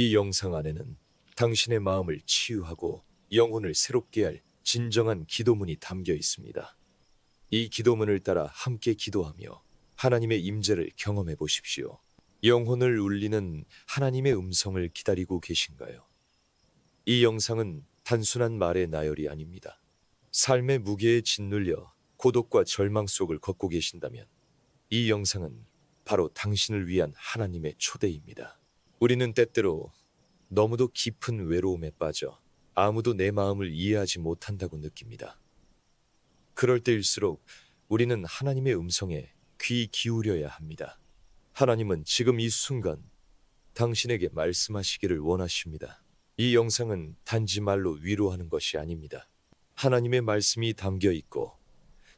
이 영상 안에는 당신의 마음을 치유하고 영혼을 새롭게 할 진정한 기도문이 담겨 있습니다. 이 기도문을 따라 함께 기도하며 하나님의 임재를 경험해 보십시오. 영혼을 울리는 하나님의 음성을 기다리고 계신가요? 이 영상은 단순한 말의 나열이 아닙니다. 삶의 무게에 짓눌려 고독과 절망 속을 걷고 계신다면 이 영상은 바로 당신을 위한 하나님의 초대입니다. 우리는 때때로 너무도 깊은 외로움에 빠져 아무도 내 마음을 이해하지 못한다고 느낍니다. 그럴 때일수록 우리는 하나님의 음성에 귀 기울여야 합니다. 하나님은 지금 이 순간 당신에게 말씀하시기를 원하십니다. 이 영상은 단지 말로 위로하는 것이 아닙니다. 하나님의 말씀이 담겨 있고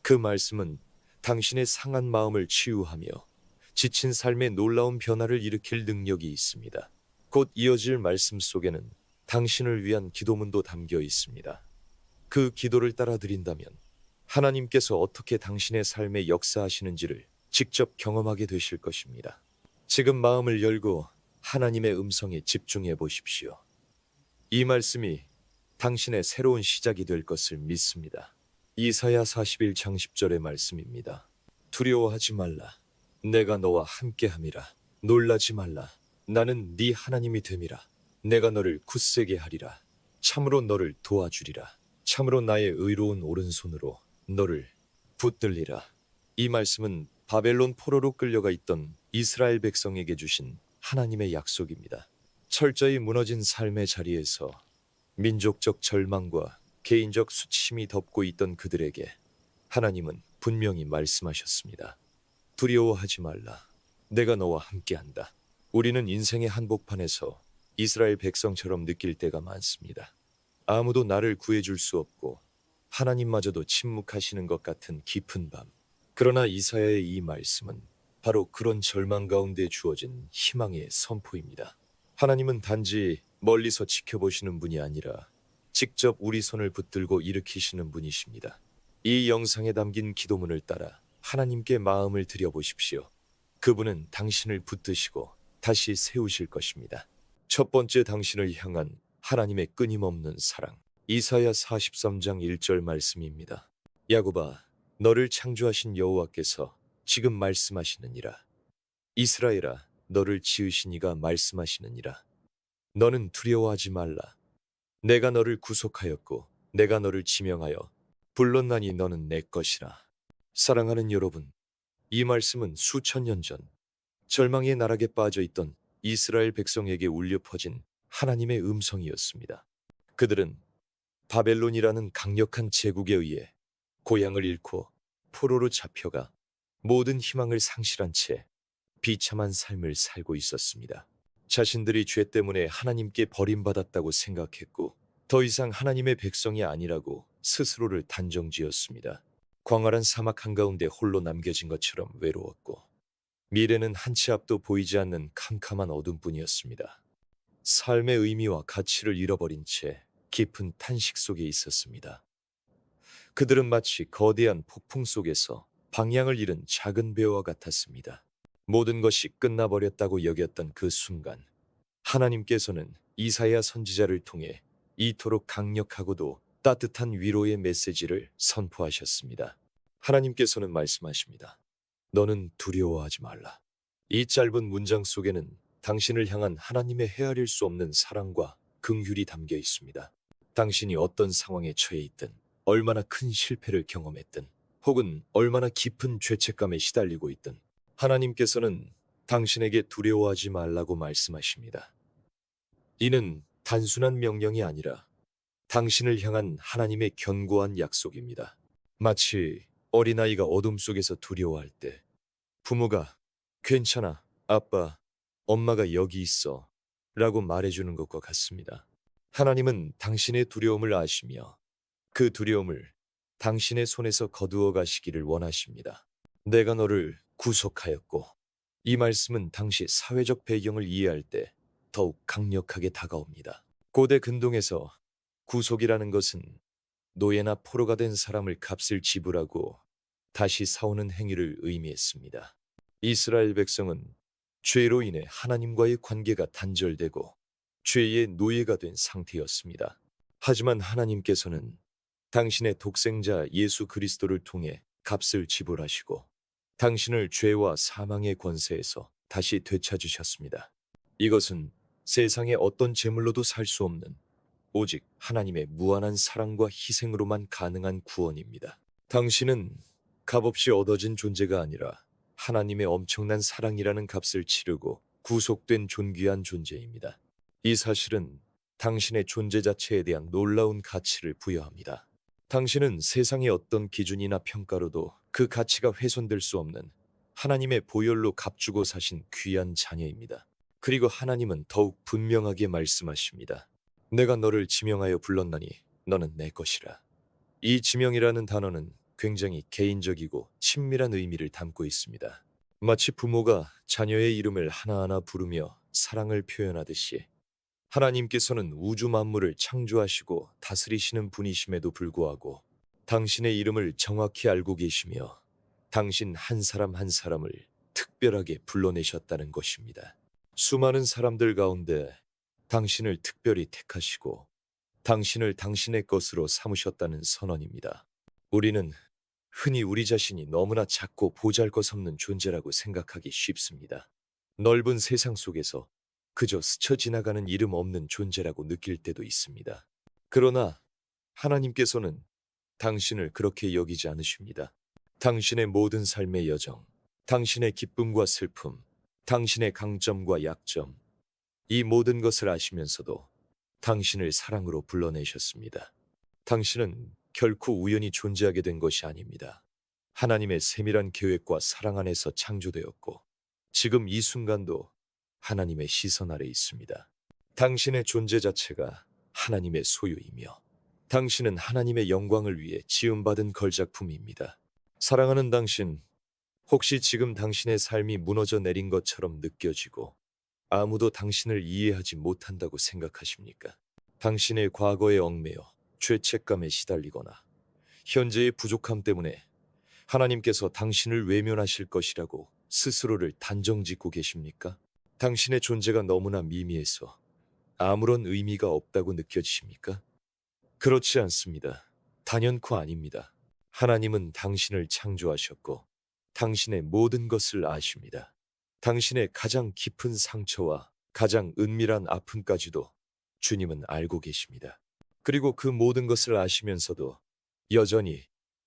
그 말씀은 당신의 상한 마음을 치유하며 지친 삶에 놀라운 변화를 일으킬 능력이 있습니다. 곧 이어질 말씀 속에는 당신을 위한 기도문도 담겨 있습니다. 그 기도를 따라 드린다면 하나님께서 어떻게 당신의 삶에 역사하시는지를 직접 경험하게 되실 것입니다. 지금 마음을 열고 하나님의 음성에 집중해 보십시오. 이 말씀이 당신의 새로운 시작이 될 것을 믿습니다. 이사야 41장 10절의 말씀입니다. 두려워하지 말라. 내가 너와 함께함이라. 놀라지 말라. 나는 네 하나님이 됨이라. 내가 너를 굳세게 하리라. 참으로 너를 도와주리라. 참으로 나의 의로운 오른손으로 너를 붙들리라. 이 말씀은 바벨론 포로로 끌려가 있던 이스라엘 백성에게 주신 하나님의 약속입니다. 철저히 무너진 삶의 자리에서 민족적 절망과 개인적 수치심이 덮고 있던 그들에게 하나님은 분명히 말씀하셨습니다. 두려워하지 말라. 내가 너와 함께한다. 우리는 인생의 한복판에서 이스라엘 백성처럼 느낄 때가 많습니다. 아무도 나를 구해줄 수 없고 하나님마저도 침묵하시는 것 같은 깊은 밤. 그러나 이사야의 이 말씀은 바로 그런 절망 가운데 주어진 희망의 선포입니다. 하나님은 단지 멀리서 지켜보시는 분이 아니라 직접 우리 손을 붙들고 일으키시는 분이십니다. 이 영상에 담긴 기도문을 따라 하나님께 마음을 드려보십시오. 그분은 당신을 붙드시고 다시 세우실 것입니다. 첫 번째, 당신을 향한 하나님의 끊임없는 사랑. 이사야 43장 1절 말씀입니다. 야곱아, 너를 창조하신 여호와께서 지금 말씀하시느니라. 이스라엘아, 너를 지으신 이가 말씀하시느니라. 너는 두려워하지 말라. 내가 너를 구속하였고 내가 너를 지명하여 불렀나니 너는 내 것이라. 사랑하는 여러분, 이 말씀은 수천 년 전 절망의 나락에 빠져 있던 이스라엘 백성에게 울려 퍼진 하나님의 음성이었습니다. 그들은 바벨론이라는 강력한 제국에 의해 고향을 잃고 포로로 잡혀가 모든 희망을 상실한 채 비참한 삶을 살고 있었습니다. 자신들이 죄 때문에 하나님께 버림받았다고 생각했고 더 이상 하나님의 백성이 아니라고 스스로를 단정지었습니다. 광활한 사막 한가운데 홀로 남겨진 것처럼 외로웠고 미래는 한 치 앞도 보이지 않는 캄캄한 어둠뿐이었습니다. 삶의 의미와 가치를 잃어버린 채 깊은 탄식 속에 있었습니다. 그들은 마치 거대한 폭풍 속에서 방향을 잃은 작은 배와 같았습니다. 모든 것이 끝나버렸다고 여겼던 그 순간 하나님께서는 이사야 선지자를 통해 이토록 강력하고도 따뜻한 위로의 메시지를 선포하셨습니다. 하나님께서는 말씀하십니다. 너는 두려워하지 말라. 이 짧은 문장 속에는 당신을 향한 하나님의 헤아릴 수 없는 사랑과 긍휼이 담겨 있습니다. 당신이 어떤 상황에 처해 있든, 얼마나 큰 실패를 경험했든, 혹은 얼마나 깊은 죄책감에 시달리고 있든 하나님께서는 당신에게 두려워하지 말라고 말씀하십니다. 이는 단순한 명령이 아니라 당신을 향한 하나님의 견고한 약속입니다. 마치 어린아이가 어둠 속에서 두려워할 때 부모가 괜찮아, 아빠, 엄마가 여기 있어 라고 말해주는 것과 같습니다. 하나님은 당신의 두려움을 아시며 그 두려움을 당신의 손에서 거두어 가시기를 원하십니다. 내가 너를 구속하였고, 이 말씀은 당시 사회적 배경을 이해할 때 더욱 강력하게 다가옵니다. 고대 근동에서 구속이라는 것은 노예나 포로가 된 사람을 값을 지불하고 다시 사오는 행위를 의미했습니다. 이스라엘 백성은 죄로 인해 하나님과의 관계가 단절되고 죄의 노예가 된 상태였습니다. 하지만 하나님께서는 당신의 독생자 예수 그리스도를 통해 값을 지불하시고 당신을 죄와 사망의 권세에서 다시 되찾으셨습니다. 이것은 세상의 어떤 재물로도 살 수 없는 오직 하나님의 무한한 사랑과 희생으로만 가능한 구원입니다. 당신은 값없이 얻어진 존재가 아니라 하나님의 엄청난 사랑이라는 값을 치르고 구속된 존귀한 존재입니다. 이 사실은 당신의 존재 자체에 대한 놀라운 가치를 부여합니다. 당신은 세상의 어떤 기준이나 평가로도 그 가치가 훼손될 수 없는 하나님의 보혈로 값주고 사신 귀한 자녀입니다. 그리고 하나님은 더욱 분명하게 말씀하십니다. 내가 너를 지명하여 불렀나니 너는 내 것이라. 이 지명이라는 단어는 굉장히 개인적이고 친밀한 의미를 담고 있습니다. 마치 부모가 자녀의 이름을 하나하나 부르며 사랑을 표현하듯이 하나님께서는 우주 만물을 창조하시고 다스리시는 분이심에도 불구하고 당신의 이름을 정확히 알고 계시며 당신 한 사람 한 사람을 특별하게 불러내셨다는 것입니다. 수많은 사람들 가운데 당신을 특별히 택하시고 당신을 당신의 것으로 삼으셨다는 선언입니다. 우리는 흔히 우리 자신이 너무나 작고 보잘것없는 존재라고 생각하기 쉽습니다. 넓은 세상 속에서 그저 스쳐 지나가는 이름 없는 존재라고 느낄 때도 있습니다. 그러나 하나님께서는 당신을 그렇게 여기지 않으십니다. 당신의 모든 삶의 여정, 당신의 기쁨과 슬픔, 당신의 강점과 약점, 이 모든 것을 아시면서도 당신을 사랑으로 불러내셨습니다. 당신은 결코 우연히 존재하게 된 것이 아닙니다. 하나님의 세밀한 계획과 사랑 안에서 창조되었고 지금 이 순간도 하나님의 시선 아래 있습니다. 당신의 존재 자체가 하나님의 소유이며 당신은 하나님의 영광을 위해 지음받은 걸작품입니다. 사랑하는 당신, 혹시 지금 당신의 삶이 무너져 내린 것처럼 느껴지고 아무도 당신을 이해하지 못한다고 생각하십니까? 당신의 과거에 얽매여 죄책감에 시달리거나 현재의 부족함 때문에 하나님께서 당신을 외면하실 것이라고 스스로를 단정짓고 계십니까? 당신의 존재가 너무나 미미해서 아무런 의미가 없다고 느껴지십니까? 그렇지 않습니다. 단연코 아닙니다. 하나님은 당신을 창조하셨고 당신의 모든 것을 아십니다. 당신의 가장 깊은 상처와 가장 은밀한 아픔까지도 주님은 알고 계십니다. 그리고 그 모든 것을 아시면서도 여전히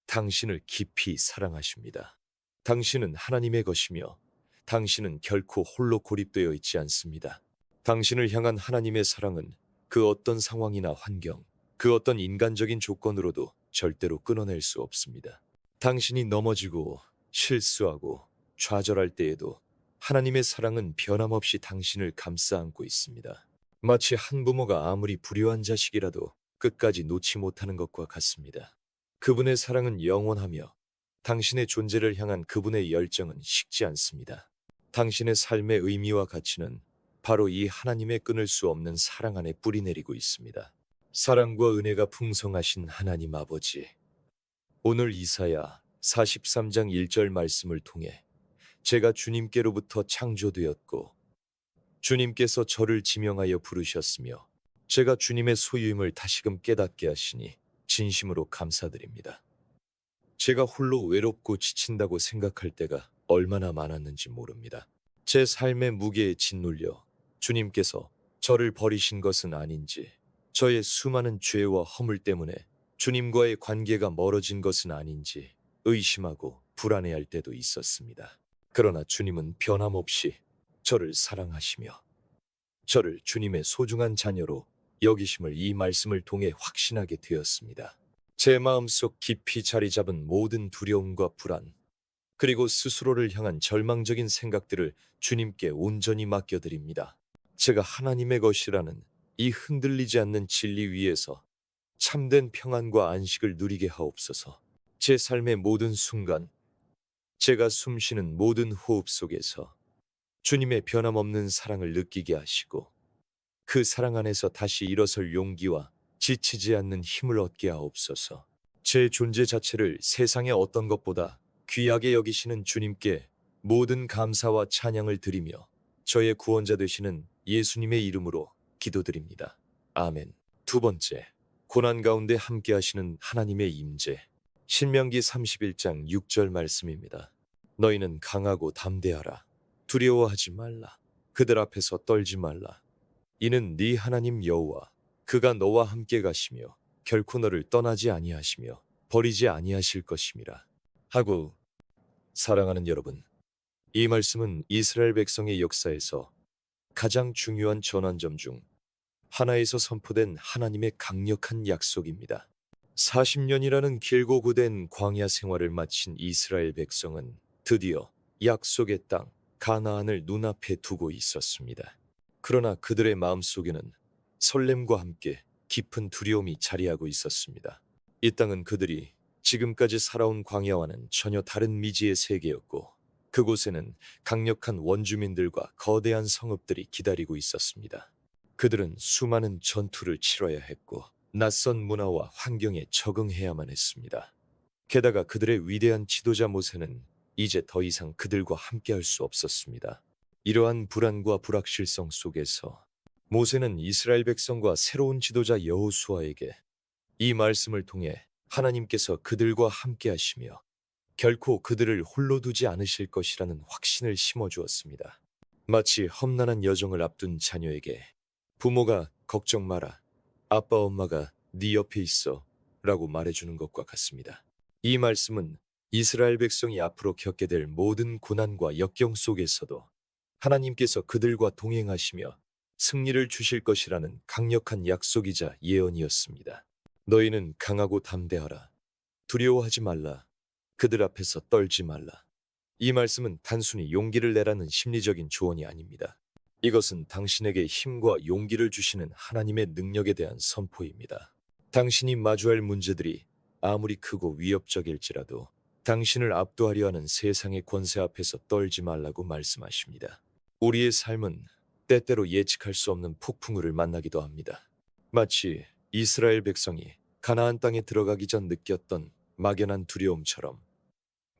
당신을 깊이 사랑하십니다. 당신은 하나님의 것이며 당신은 결코 홀로 고립되어 있지 않습니다. 당신을 향한 하나님의 사랑은 그 어떤 상황이나 환경, 그 어떤 인간적인 조건으로도 절대로 끊어낼 수 없습니다. 당신이 넘어지고 실수하고 좌절할 때에도 하나님의 사랑은 변함없이 당신을 감싸 안고 있습니다. 마치 한 부모가 아무리 불효한 자식이라도 끝까지 놓지 못하는 것과 같습니다. 그분의 사랑은 영원하며 당신의 존재를 향한 그분의 열정은 식지 않습니다. 당신의 삶의 의미와 가치는 바로 이 하나님의 끊을 수 없는 사랑 안에 뿌리내리고 있습니다. 사랑과 은혜가 풍성하신 하나님 아버지, 오늘 이사야 43장 1절 말씀을 통해 제가 주님께로부터 창조되었고 주님께서 저를 지명하여 부르셨으며 제가 주님의 소유임을 다시금 깨닫게 하시니 진심으로 감사드립니다. 제가 홀로 외롭고 지친다고 생각할 때가 얼마나 많았는지 모릅니다. 제 삶의 무게에 짓눌려 주님께서 저를 버리신 것은 아닌지, 저의 수많은 죄와 허물 때문에 주님과의 관계가 멀어진 것은 아닌지 의심하고 불안해할 때도 있었습니다. 그러나 주님은 변함없이 저를 사랑하시며 저를 주님의 소중한 자녀로 여기심을 이 말씀을 통해 확신하게 되었습니다. 제 마음속 깊이 자리 잡은 모든 두려움과 불안, 그리고 스스로를 향한 절망적인 생각들을 주님께 온전히 맡겨드립니다. 제가 하나님의 것이라는 이 흔들리지 않는 진리 위에서 참된 평안과 안식을 누리게 하옵소서. 제 삶의 모든 순간, 제가 숨쉬는 모든 호흡 속에서 주님의 변함없는 사랑을 느끼게 하시고 그 사랑 안에서 다시 일어설 용기와 지치지 않는 힘을 얻게 하옵소서. 제 존재 자체를 세상의 어떤 것보다 귀하게 여기시는 주님께 모든 감사와 찬양을 드리며 저의 구원자 되시는 예수님의 이름으로 기도드립니다. 아멘. 두 번째, 고난 가운데 함께 하시는 하나님의 임재. 신명기 31장 6절 말씀입니다. 너희는 강하고 담대하라. 두려워하지 말라. 그들 앞에서 떨지 말라. 이는 네 하나님 여호와 그가 너와 함께 가시며 결코 너를 떠나지 아니하시며 버리지 아니하실 것임이라 하고. 사랑하는 여러분, 이 말씀은 이스라엘 백성의 역사에서 가장 중요한 전환점 중 하나에서 선포된 하나님의 강력한 약속입니다. 40년이라는 길고 고된 광야 생활을 마친 이스라엘 백성은 드디어 약속의 땅 가나안을 눈앞에 두고 있었습니다. 그러나 그들의 마음속에는 설렘과 함께 깊은 두려움이 자리하고 있었습니다. 이 땅은 그들이 지금까지 살아온 광야와는 전혀 다른 미지의 세계였고, 그곳에는 강력한 원주민들과 거대한 성읍들이 기다리고 있었습니다. 그들은 수많은 전투를 치러야 했고 낯선 문화와 환경에 적응해야만 했습니다. 게다가 그들의 위대한 지도자 모세는 이제 더 이상 그들과 함께할 수 없었습니다. 이러한 불안과 불확실성 속에서 모세는 이스라엘 백성과 새로운 지도자 여호수아에게 이 말씀을 통해 하나님께서 그들과 함께하시며 결코 그들을 홀로 두지 않으실 것이라는 확신을 심어주었습니다. 마치 험난한 여정을 앞둔 자녀에게 부모가 걱정 마라, 아빠 엄마가 네 옆에 있어 라고 말해주는 것과 같습니다. 이 말씀은 이스라엘 백성이 앞으로 겪게 될 모든 고난과 역경 속에서도 하나님께서 그들과 동행하시며 승리를 주실 것이라는 강력한 약속이자 예언이었습니다. 너희는 강하고 담대하라. 두려워하지 말라. 그들 앞에서 떨지 말라. 이 말씀은 단순히 용기를 내라는 심리적인 조언이 아닙니다. 이것은 당신에게 힘과 용기를 주시는 하나님의 능력에 대한 선포입니다. 당신이 마주할 문제들이 아무리 크고 위협적일지라도 당신을 압도하려 하는 세상의 권세 앞에서 떨지 말라고 말씀하십니다. 우리의 삶은 때때로 예측할 수 없는 폭풍우를 만나기도 합니다. 마치 이스라엘 백성이 가나안 땅에 들어가기 전 느꼈던 막연한 두려움처럼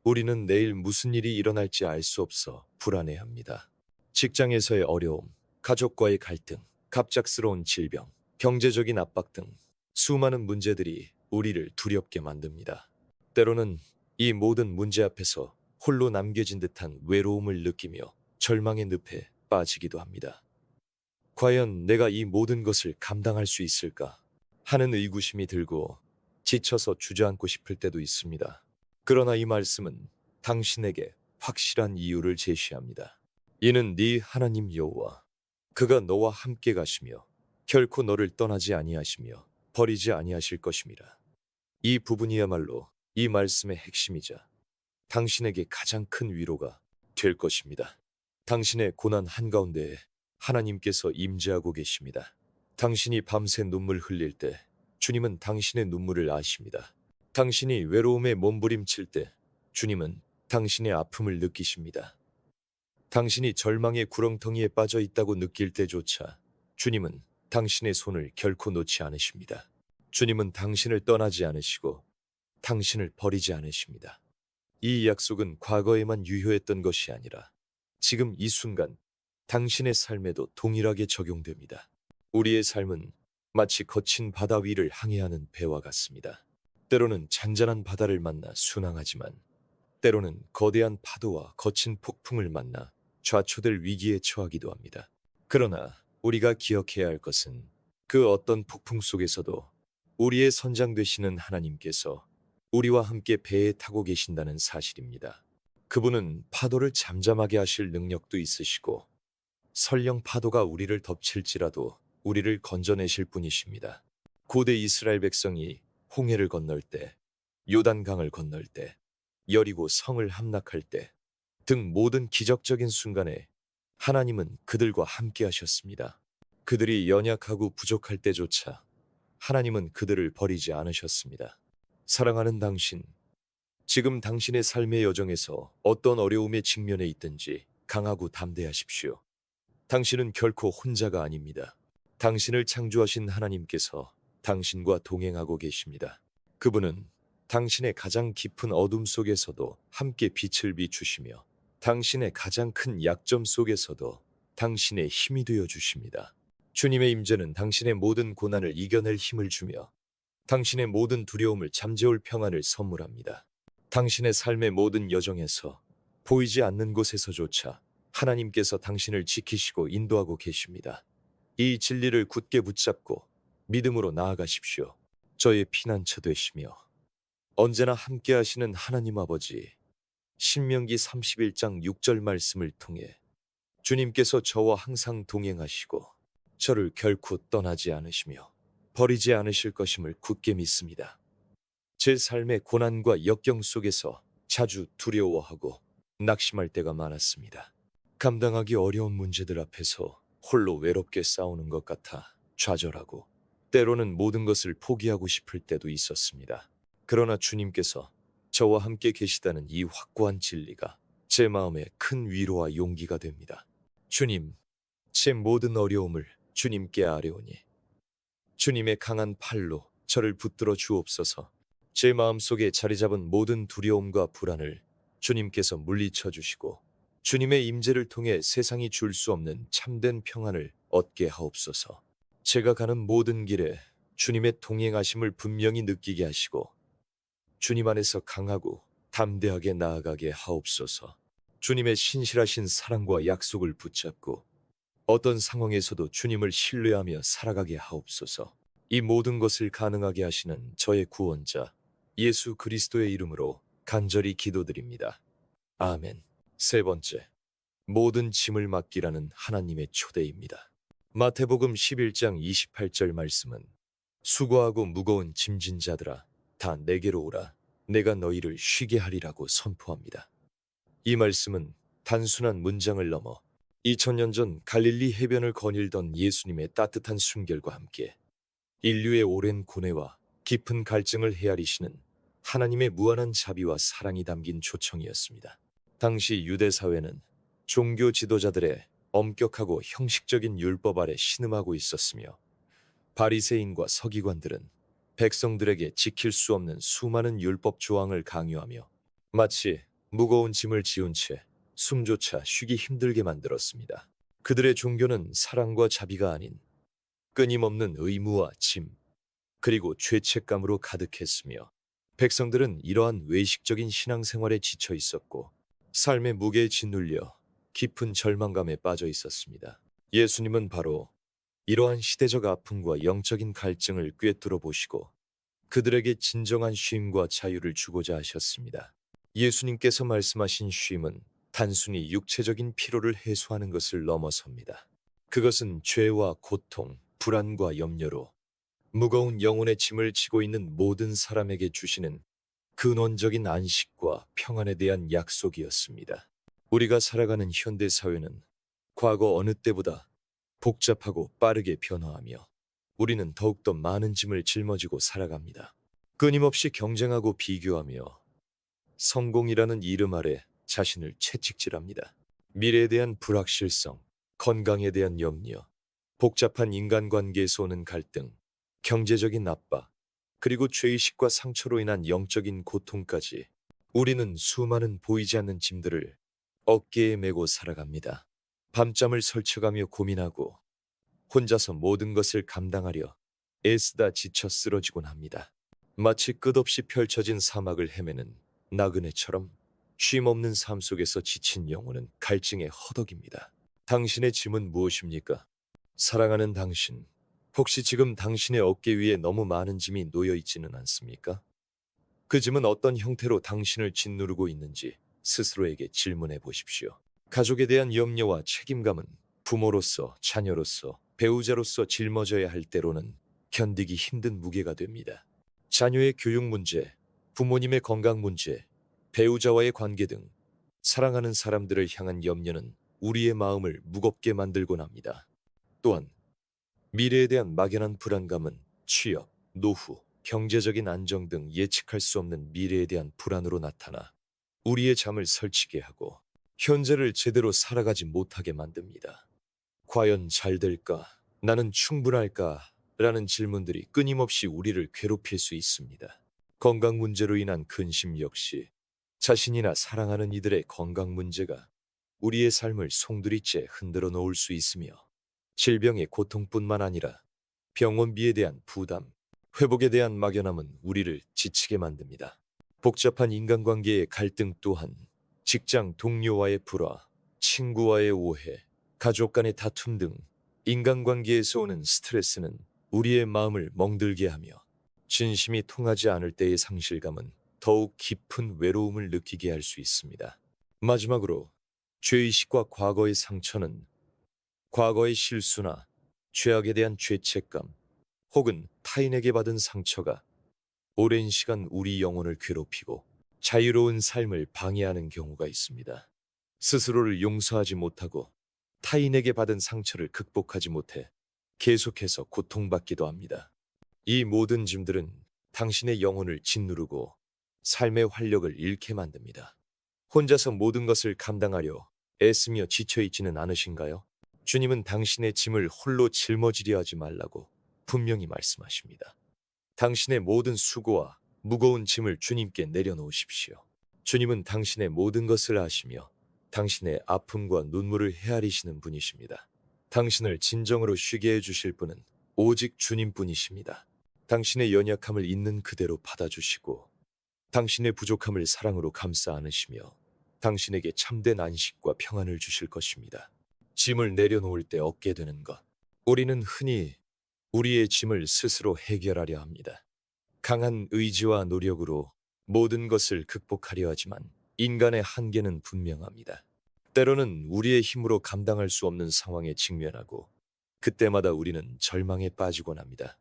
우리는 내일 무슨 일이 일어날지 알 수 없어 불안해합니다. 직장에서의 어려움, 가족과의 갈등, 갑작스러운 질병, 경제적인 압박 등 수많은 문제들이 우리를 두렵게 만듭니다. 때로는 이 모든 문제 앞에서 홀로 남겨진 듯한 외로움을 느끼며 절망의 늪에 빠지기도 합니다. 과연 내가 이 모든 것을 감당할 수 있을까 하는 의구심이 들고 지쳐서 주저앉고 싶을 때도 있습니다. 그러나 이 말씀은 당신에게 확실한 이유를 제시합니다. 이는 네 하나님 여호와 그가 너와 함께 가시며 결코 너를 떠나지 아니하시며 버리지 아니하실 것임이라. 이 부분이야말로 이 말씀의 핵심이자 당신에게 가장 큰 위로가 될 것입니다. 당신의 고난 한가운데에 하나님께서 임재하고 계십니다. 당신이 밤새 눈물 흘릴 때 주님은 당신의 눈물을 아십니다. 당신이 외로움에 몸부림칠 때 주님은 당신의 아픔을 느끼십니다. 당신이 절망의 구렁텅이에 빠져 있다고 느낄 때조차 주님은 당신의 손을 결코 놓지 않으십니다. 주님은 당신을 떠나지 않으시고 당신을 버리지 않으십니다. 이 약속은 과거에만 유효했던 것이 아니라 지금 이 순간 당신의 삶에도 동일하게 적용됩니다. 우리의 삶은 마치 거친 바다 위를 항해하는 배와 같습니다. 때로는 잔잔한 바다를 만나 순항하지만 때로는 거대한 파도와 거친 폭풍을 만나 좌초될 위기에 처하기도 합니다. 그러나 우리가 기억해야 할 것은 그 어떤 폭풍 속에서도 우리의 선장 되시는 하나님께서 우리와 함께 배에 타고 계신다는 사실입니다. 그분은 파도를 잠잠하게 하실 능력도 있으시고 설령 파도가 우리를 덮칠지라도 우리를 건져내실 분이십니다. 고대 이스라엘 백성이 홍해를 건널 때, 요단강을 건널 때, 여리고 성을 함락할 때 등 모든 기적적인 순간에 하나님은 그들과 함께 하셨습니다. 그들이 연약하고 부족할 때조차 하나님은 그들을 버리지 않으셨습니다. 사랑하는 당신, 지금 당신의 삶의 여정에서 어떤 어려움에 직면해 있든지 강하고 담대하십시오. 당신은 결코 혼자가 아닙니다. 당신을 창조하신 하나님께서 당신과 동행하고 계십니다. 그분은 당신의 가장 깊은 어둠 속에서도 함께 빛을 비추시며 당신의 가장 큰 약점 속에서도 당신의 힘이 되어 주십니다. 주님의 임재는 당신의 모든 고난을 이겨낼 힘을 주며 당신의 모든 두려움을 잠재울 평안을 선물합니다. 당신의 삶의 모든 여정에서 보이지 않는 곳에서조차 하나님께서 당신을 지키시고 인도하고 계십니다. 이 진리를 굳게 붙잡고 믿음으로 나아가십시오. 저의 피난처 되시며 언제나 함께 하시는 하나님 아버지, 신명기 31장 6절 말씀을 통해 주님께서 저와 항상 동행하시고 저를 결코 떠나지 않으시며 버리지 않으실 것임을 굳게 믿습니다. 제 삶의 고난과 역경 속에서 자주 두려워하고 낙심할 때가 많았습니다. 감당하기 어려운 문제들 앞에서 홀로 외롭게 싸우는 것 같아 좌절하고 때로는 모든 것을 포기하고 싶을 때도 있었습니다. 그러나 주님께서 저와 함께 계시다는 이 확고한 진리가 제 마음에 큰 위로와 용기가 됩니다. 주님, 제 모든 어려움을 주님께 아뢰오니 주님의 강한 팔로 저를 붙들어 주옵소서. 제 마음속에 자리 잡은 모든 두려움과 불안을 주님께서 물리쳐 주시고 주님의 임재를 통해 세상이 줄 수 없는 참된 평안을 얻게 하옵소서. 제가 가는 모든 길에 주님의 동행하심을 분명히 느끼게 하시고 주님 안에서 강하고 담대하게 나아가게 하옵소서. 주님의 신실하신 사랑과 약속을 붙잡고 어떤 상황에서도 주님을 신뢰하며 살아가게 하옵소서. 이 모든 것을 가능하게 하시는 저의 구원자 예수 그리스도의 이름으로 간절히 기도드립니다. 아멘. 세 번째, 모든 짐을 맡기라는 하나님의 초대입니다. 마태복음 11장 28절 말씀은 수고하고 무거운 짐진 자들아 다 내게로 오라 내가 너희를 쉬게 하리라고 선포합니다. 이 말씀은 단순한 문장을 넘어 2000년 전 갈릴리 해변을 거닐던 예수님의 따뜻한 순결과 함께 인류의 오랜 고뇌와 깊은 갈증을 헤아리시는 하나님의 무한한 자비와 사랑이 담긴 초청이었습니다. 당시 유대 사회는 종교 지도자들의 엄격하고 형식적인 율법 아래 신음하고 있었으며 바리새인과 서기관들은 백성들에게 지킬 수 없는 수많은 율법 조항을 강요하며 마치 무거운 짐을 지운 채 숨조차 쉬기 힘들게 만들었습니다. 그들의 종교는 사랑과 자비가 아닌 끊임없는 의무와 짐, 그리고 죄책감으로 가득했으며 백성들은 이러한 외식적인 신앙생활에 지쳐 있었고 삶의 무게에 짓눌려 깊은 절망감에 빠져 있었습니다. 예수님은 바로 이러한 시대적 아픔과 영적인 갈증을 꿰뚫어 보시고 그들에게 진정한 쉼과 자유를 주고자 하셨습니다. 예수님께서 말씀하신 쉼은 단순히 육체적인 피로를 해소하는 것을 넘어섭니다. 그것은 죄와 고통, 불안과 염려로 무거운 영혼의 짐을 지고 있는 모든 사람에게 주시는 근원적인 안식과 평안에 대한 약속이었습니다. 우리가 살아가는 현대 사회는 과거 어느 때보다 복잡하고 빠르게 변화하며 우리는 더욱더 많은 짐을 짊어지고 살아갑니다. 끊임없이 경쟁하고 비교하며 성공이라는 이름 아래 자신을 채찍질합니다. 미래에 대한 불확실성, 건강에 대한 염려, 복잡한 인간관계에서 오는 갈등, 경제적인 압박, 그리고 죄의식과 상처로 인한 영적인 고통까지 우리는 수많은 보이지 않는 짐들을 어깨에 메고 살아갑니다. 밤잠을 설쳐가며 고민하고 혼자서 모든 것을 감당하려 애쓰다 지쳐 쓰러지곤 합니다. 마치 끝없이 펼쳐진 사막을 헤매는 나그네처럼 쉼없는 삶 속에서 지친 영혼은 갈증에 허덕입니다. 당신의 짐은 무엇입니까? 사랑하는 당신, 혹시 지금 당신의 어깨 위에 너무 많은 짐이 놓여 있지는 않습니까? 그 짐은 어떤 형태로 당신을 짓누르고 있는지 스스로에게 질문해 보십시오. 가족에 대한 염려와 책임감은 부모로서, 자녀로서, 배우자로서 짊어져야 할 때로는 견디기 힘든 무게가 됩니다. 자녀의 교육 문제, 부모님의 건강 문제, 배우자와의 관계 등 사랑하는 사람들을 향한 염려는 우리의 마음을 무겁게 만들곤 합니다. 또한 미래에 대한 막연한 불안감은 취업, 노후, 경제적인 안정 등 예측할 수 없는 미래에 대한 불안으로 나타나 우리의 잠을 설치게 하고 현재를 제대로 살아가지 못하게 만듭니다. 과연 잘 될까? 나는 충분할까? 라는 질문들이 끊임없이 우리를 괴롭힐 수 있습니다. 건강 문제로 인한 근심 역시 자신이나 사랑하는 이들의 건강 문제가 우리의 삶을 송두리째 흔들어 놓을 수 있으며 질병의 고통뿐만 아니라 병원비에 대한 부담, 회복에 대한 막연함은 우리를 지치게 만듭니다. 복잡한 인간관계의 갈등 또한 직장 동료와의 불화, 친구와의 오해, 가족 간의 다툼 등 인간관계에서 오는 스트레스는 우리의 마음을 멍들게 하며 진심이 통하지 않을 때의 상실감은 더욱 깊은 외로움을 느끼게 할 수 있습니다. 마지막으로 죄의식과 과거의 상처는 과거의 실수나 죄악에 대한 죄책감 혹은 타인에게 받은 상처가 오랜 시간 우리 영혼을 괴롭히고 자유로운 삶을 방해하는 경우가 있습니다. 스스로를 용서하지 못하고 타인에게 받은 상처를 극복하지 못해 계속해서 고통받기도 합니다. 이 모든 짐들은 당신의 영혼을 짓누르고 삶의 활력을 잃게 만듭니다. 혼자서 모든 것을 감당하려 애쓰며 지쳐있지는 않으신가요? 주님은 당신의 짐을 홀로 짊어지려 하지 말라고 분명히 말씀하십니다. 당신의 모든 수고와 무거운 짐을 주님께 내려놓으십시오. 주님은 당신의 모든 것을 아시며 당신의 아픔과 눈물을 헤아리시는 분이십니다. 당신을 진정으로 쉬게 해주실 분은 오직 주님뿐이십니다. 당신의 연약함을 있는 그대로 받아주시고 당신의 부족함을 사랑으로 감싸 안으시며 당신에게 참된 안식과 평안을 주실 것입니다. 짐을 내려놓을 때 얻게 되는 것. 우리는 흔히 우리의 짐을 스스로 해결하려 합니다. 강한 의지와 노력으로 모든 것을 극복하려 하지만 인간의 한계는 분명합니다. 때로는 우리의 힘으로 감당할 수 없는 상황에 직면하고 그때마다 우리는 절망에 빠지곤 합니다.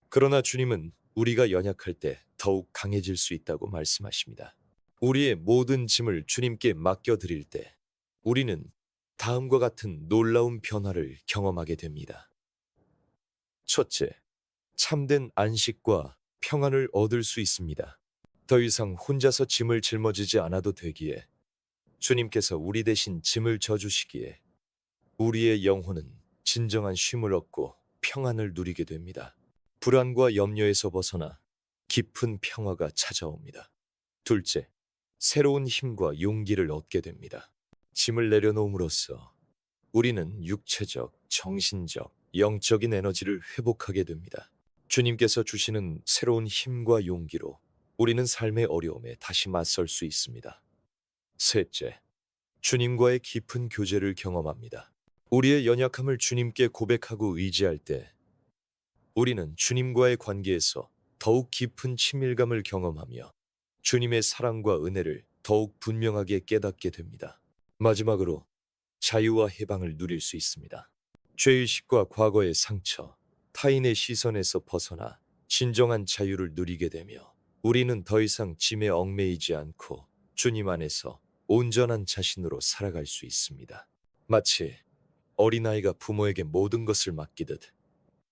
그러나 주님은 우리가 연약할 때 더욱 강해질 수 있다고 말씀하십니다. 우리의 모든 짐을 주님께 맡겨드릴 때 우리는 다음과 같은 놀라운 변화를 경험하게 됩니다. 첫째, 참된 안식과 평안을 얻을 수 있습니다. 더 이상 혼자서 짐을 짊어지지 않아도 되기에 주님께서 우리 대신 짐을 져주시기에 우리의 영혼은 진정한 쉼을 얻고 평안을 누리게 됩니다. 불안과 염려에서 벗어나 깊은 평화가 찾아옵니다. 둘째, 새로운 힘과 용기를 얻게 됩니다. 짐을 내려놓음으로써 우리는 육체적, 정신적, 영적인 에너지를 회복하게 됩니다. 주님께서 주시는 새로운 힘과 용기로 우리는 삶의 어려움에 다시 맞설 수 있습니다. 셋째, 주님과의 깊은 교제를 경험합니다. 우리의 연약함을 주님께 고백하고 의지할 때 우리는 주님과의 관계에서 더욱 깊은 친밀감을 경험하며 주님의 사랑과 은혜를 더욱 분명하게 깨닫게 됩니다. 마지막으로 자유와 해방을 누릴 수 있습니다. 죄의식과 과거의 상처, 타인의 시선에서 벗어나 진정한 자유를 누리게 되며 우리는 더 이상 짐에 얽매이지 않고 주님 안에서 온전한 자신으로 살아갈 수 있습니다. 마치 어린아이가 부모에게 모든 것을 맡기듯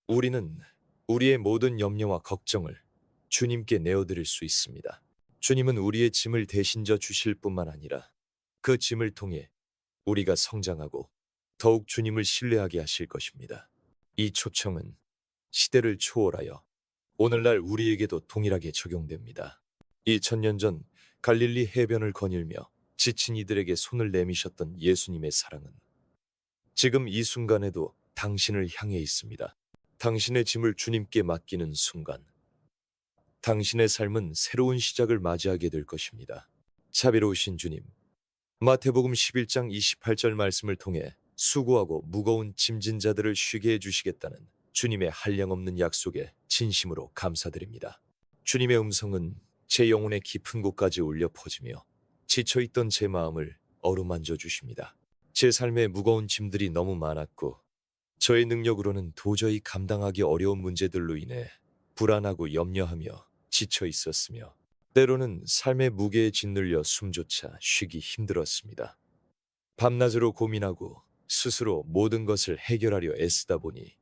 우리는 우리의 모든 염려와 걱정을 주님께 내어드릴 수 있습니다. 주님은 우리의 짐을 대신 져 주실 뿐만 아니라 그 짐을 통해 우리가 성장하고 더욱 주님을 신뢰하게 하실 것입니다. 이 초청은 시대를 초월하여 오늘날 우리에게도 동일하게 적용됩니다. 2000년 전 갈릴리 해변을 거닐며 지친 이들에게 손을 내미셨던 예수님의 사랑은 지금 이 순간에도 당신을 향해 있습니다. 당신의 짐을 주님께 맡기는 순간 당신의 삶은 새로운 시작을 맞이하게 될 것입니다. 자비로우신 주님, 마태복음 11장 28절 말씀을 통해 수고하고 무거운 짐진 자들을 쉬게 해주시겠다는 주님의 한량없는 약속에 진심으로 감사드립니다. 주님의 음성은 제 영혼의 깊은 곳까지 울려 퍼지며 지쳐있던 제 마음을 어루만져 주십니다. 제 삶에 무거운 짐들이 너무 많았고 저의 능력으로는 도저히 감당하기 어려운 문제들로 인해 불안하고 염려하며 지쳐 있었으며 때로는 삶의 무게에 짓눌려 숨조차 쉬기 힘들었습니다. 밤낮으로 고민하고 스스로 모든 것을 해결하려 애쓰다 보니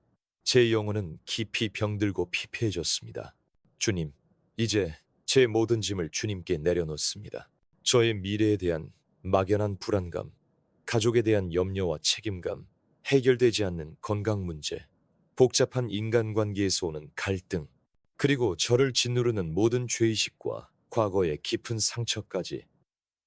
제 영혼은 깊이 병들고 피폐해졌습니다. 주님, 이제 제 모든 짐을 주님께 내려놓습니다. 저의 미래에 대한 막연한 불안감, 가족에 대한 염려와 책임감, 해결되지 않는 건강 문제, 복잡한 인간관계에서 오는 갈등, 그리고 저를 짓누르는 모든 죄의식과 과거의 깊은 상처까지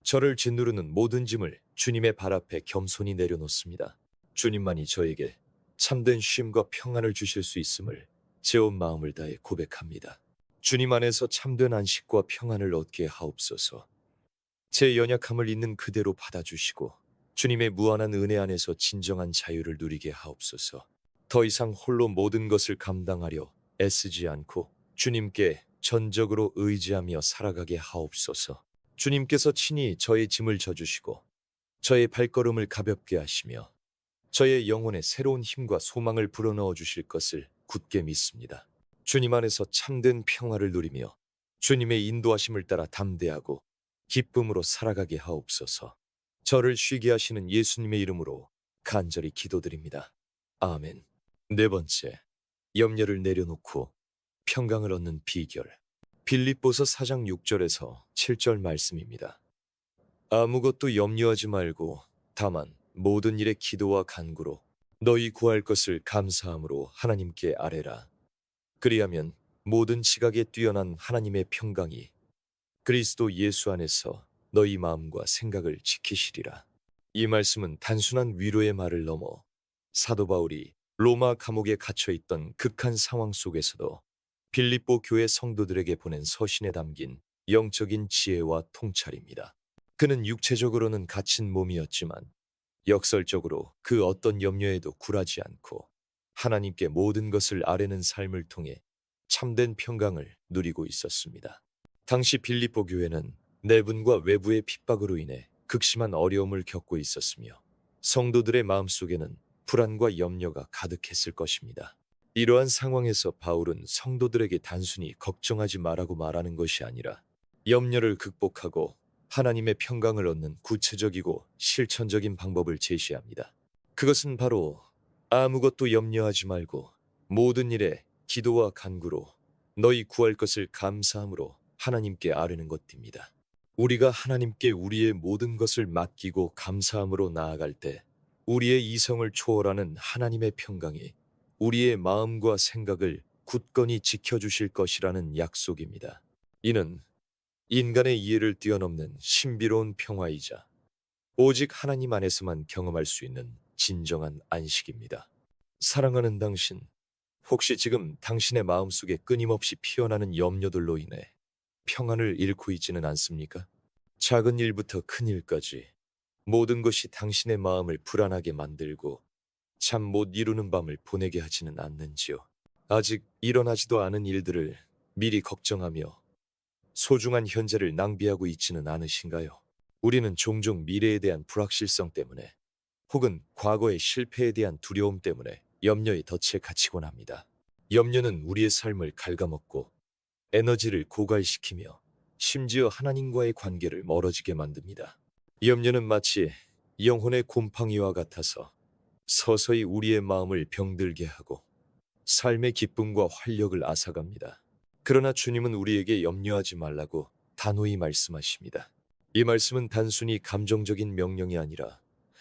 저를 짓누르는 모든 짐을 주님의 발 앞에 겸손히 내려놓습니다. 주님만이 저에게 참된 쉼과 평안을 주실 수 있음을 제 온 마음을 다해 고백합니다. 주님 안에서 참된 안식과 평안을 얻게 하옵소서. 제 연약함을 있는 그대로 받아주시고 주님의 무한한 은혜 안에서 진정한 자유를 누리게 하옵소서. 더 이상 홀로 모든 것을 감당하려 애쓰지 않고 주님께 전적으로 의지하며 살아가게 하옵소서. 주님께서 친히 저의 짐을 져주시고 저의 발걸음을 가볍게 하시며 저의 영혼에 새로운 힘과 소망을 불어넣어 주실 것을 굳게 믿습니다. 주님 안에서 참된 평화를 누리며 주님의 인도하심을 따라 담대하고 기쁨으로 살아가게 하옵소서. 저를 쉬게 하시는 예수님의 이름으로 간절히 기도드립니다. 아멘. 네 번째, 염려를 내려놓고 평강을 얻는 비결. 빌립보서 4장 6절에서 7절 말씀입니다. 아무것도 염려하지 말고 다만 모든 일에 기도와 간구로 너희 구할 것을 감사함으로 하나님께 아뢰라. 그리하면 모든 지각에 뛰어난 하나님의 평강이 그리스도 예수 안에서 너희 마음과 생각을 지키시리라. 이 말씀은 단순한 위로의 말을 넘어 사도 바울이 로마 감옥에 갇혀 있던 극한 상황 속에서도 빌립보 교회 성도들에게 보낸 서신에 담긴 영적인 지혜와 통찰입니다. 그는 육체적으로는 갇힌 몸이었지만 역설적으로 그 어떤 염려에도 굴하지 않고 하나님께 모든 것을 아뢰는 삶을 통해 참된 평강을 누리고 있었습니다. 당시 빌립보 교회는 내분과 외부의 핍박으로 인해 극심한 어려움을 겪고 있었으며 성도들의 마음속에는 불안과 염려가 가득했을 것입니다. 이러한 상황에서 바울은 성도들에게 단순히 걱정하지 말라고 말하는 것이 아니라 염려를 극복하고 하나님의 평강을 얻는 구체적이고 실천적인 방법을 제시합니다. 그것은 바로 아무것도 염려하지 말고 모든 일에 기도와 간구로 너희 구할 것을 감사함으로 하나님께 아뢰는 것입니다. 우리가 하나님께 우리의 모든 것을 맡기고 감사함으로 나아갈 때 우리의 이성을 초월하는 하나님의 평강이 우리의 마음과 생각을 굳건히 지켜주실 것이라는 약속입니다. 이는 인간의 이해를 뛰어넘는 신비로운 평화이자 오직 하나님 안에서만 경험할 수 있는 진정한 안식입니다. 사랑하는 당신, 혹시 지금 당신의 마음속에 끊임없이 피어나는 염려들로 인해 평안을 잃고 있지는 않습니까? 작은 일부터 큰 일까지 모든 것이 당신의 마음을 불안하게 만들고 잠 못 이루는 밤을 보내게 하지는 않는지요? 아직 일어나지도 않은 일들을 미리 걱정하며 소중한 현재를 낭비하고 있지는 않으신가요? 우리는 종종 미래에 대한 불확실성 때문에 혹은 과거의 실패에 대한 두려움 때문에 염려에 덫에 갇히곤 합니다. 염려는 우리의 삶을 갉아먹고 에너지를 고갈시키며 심지어 하나님과의 관계를 멀어지게 만듭니다. 염려는 마치 영혼의 곰팡이와 같아서 서서히 우리의 마음을 병들게 하고 삶의 기쁨과 활력을 앗아갑니다. 그러나 주님은 우리에게 염려하지 말라고 단호히 말씀하십니다. 이 말씀은 단순히 감정적인 명령이 아니라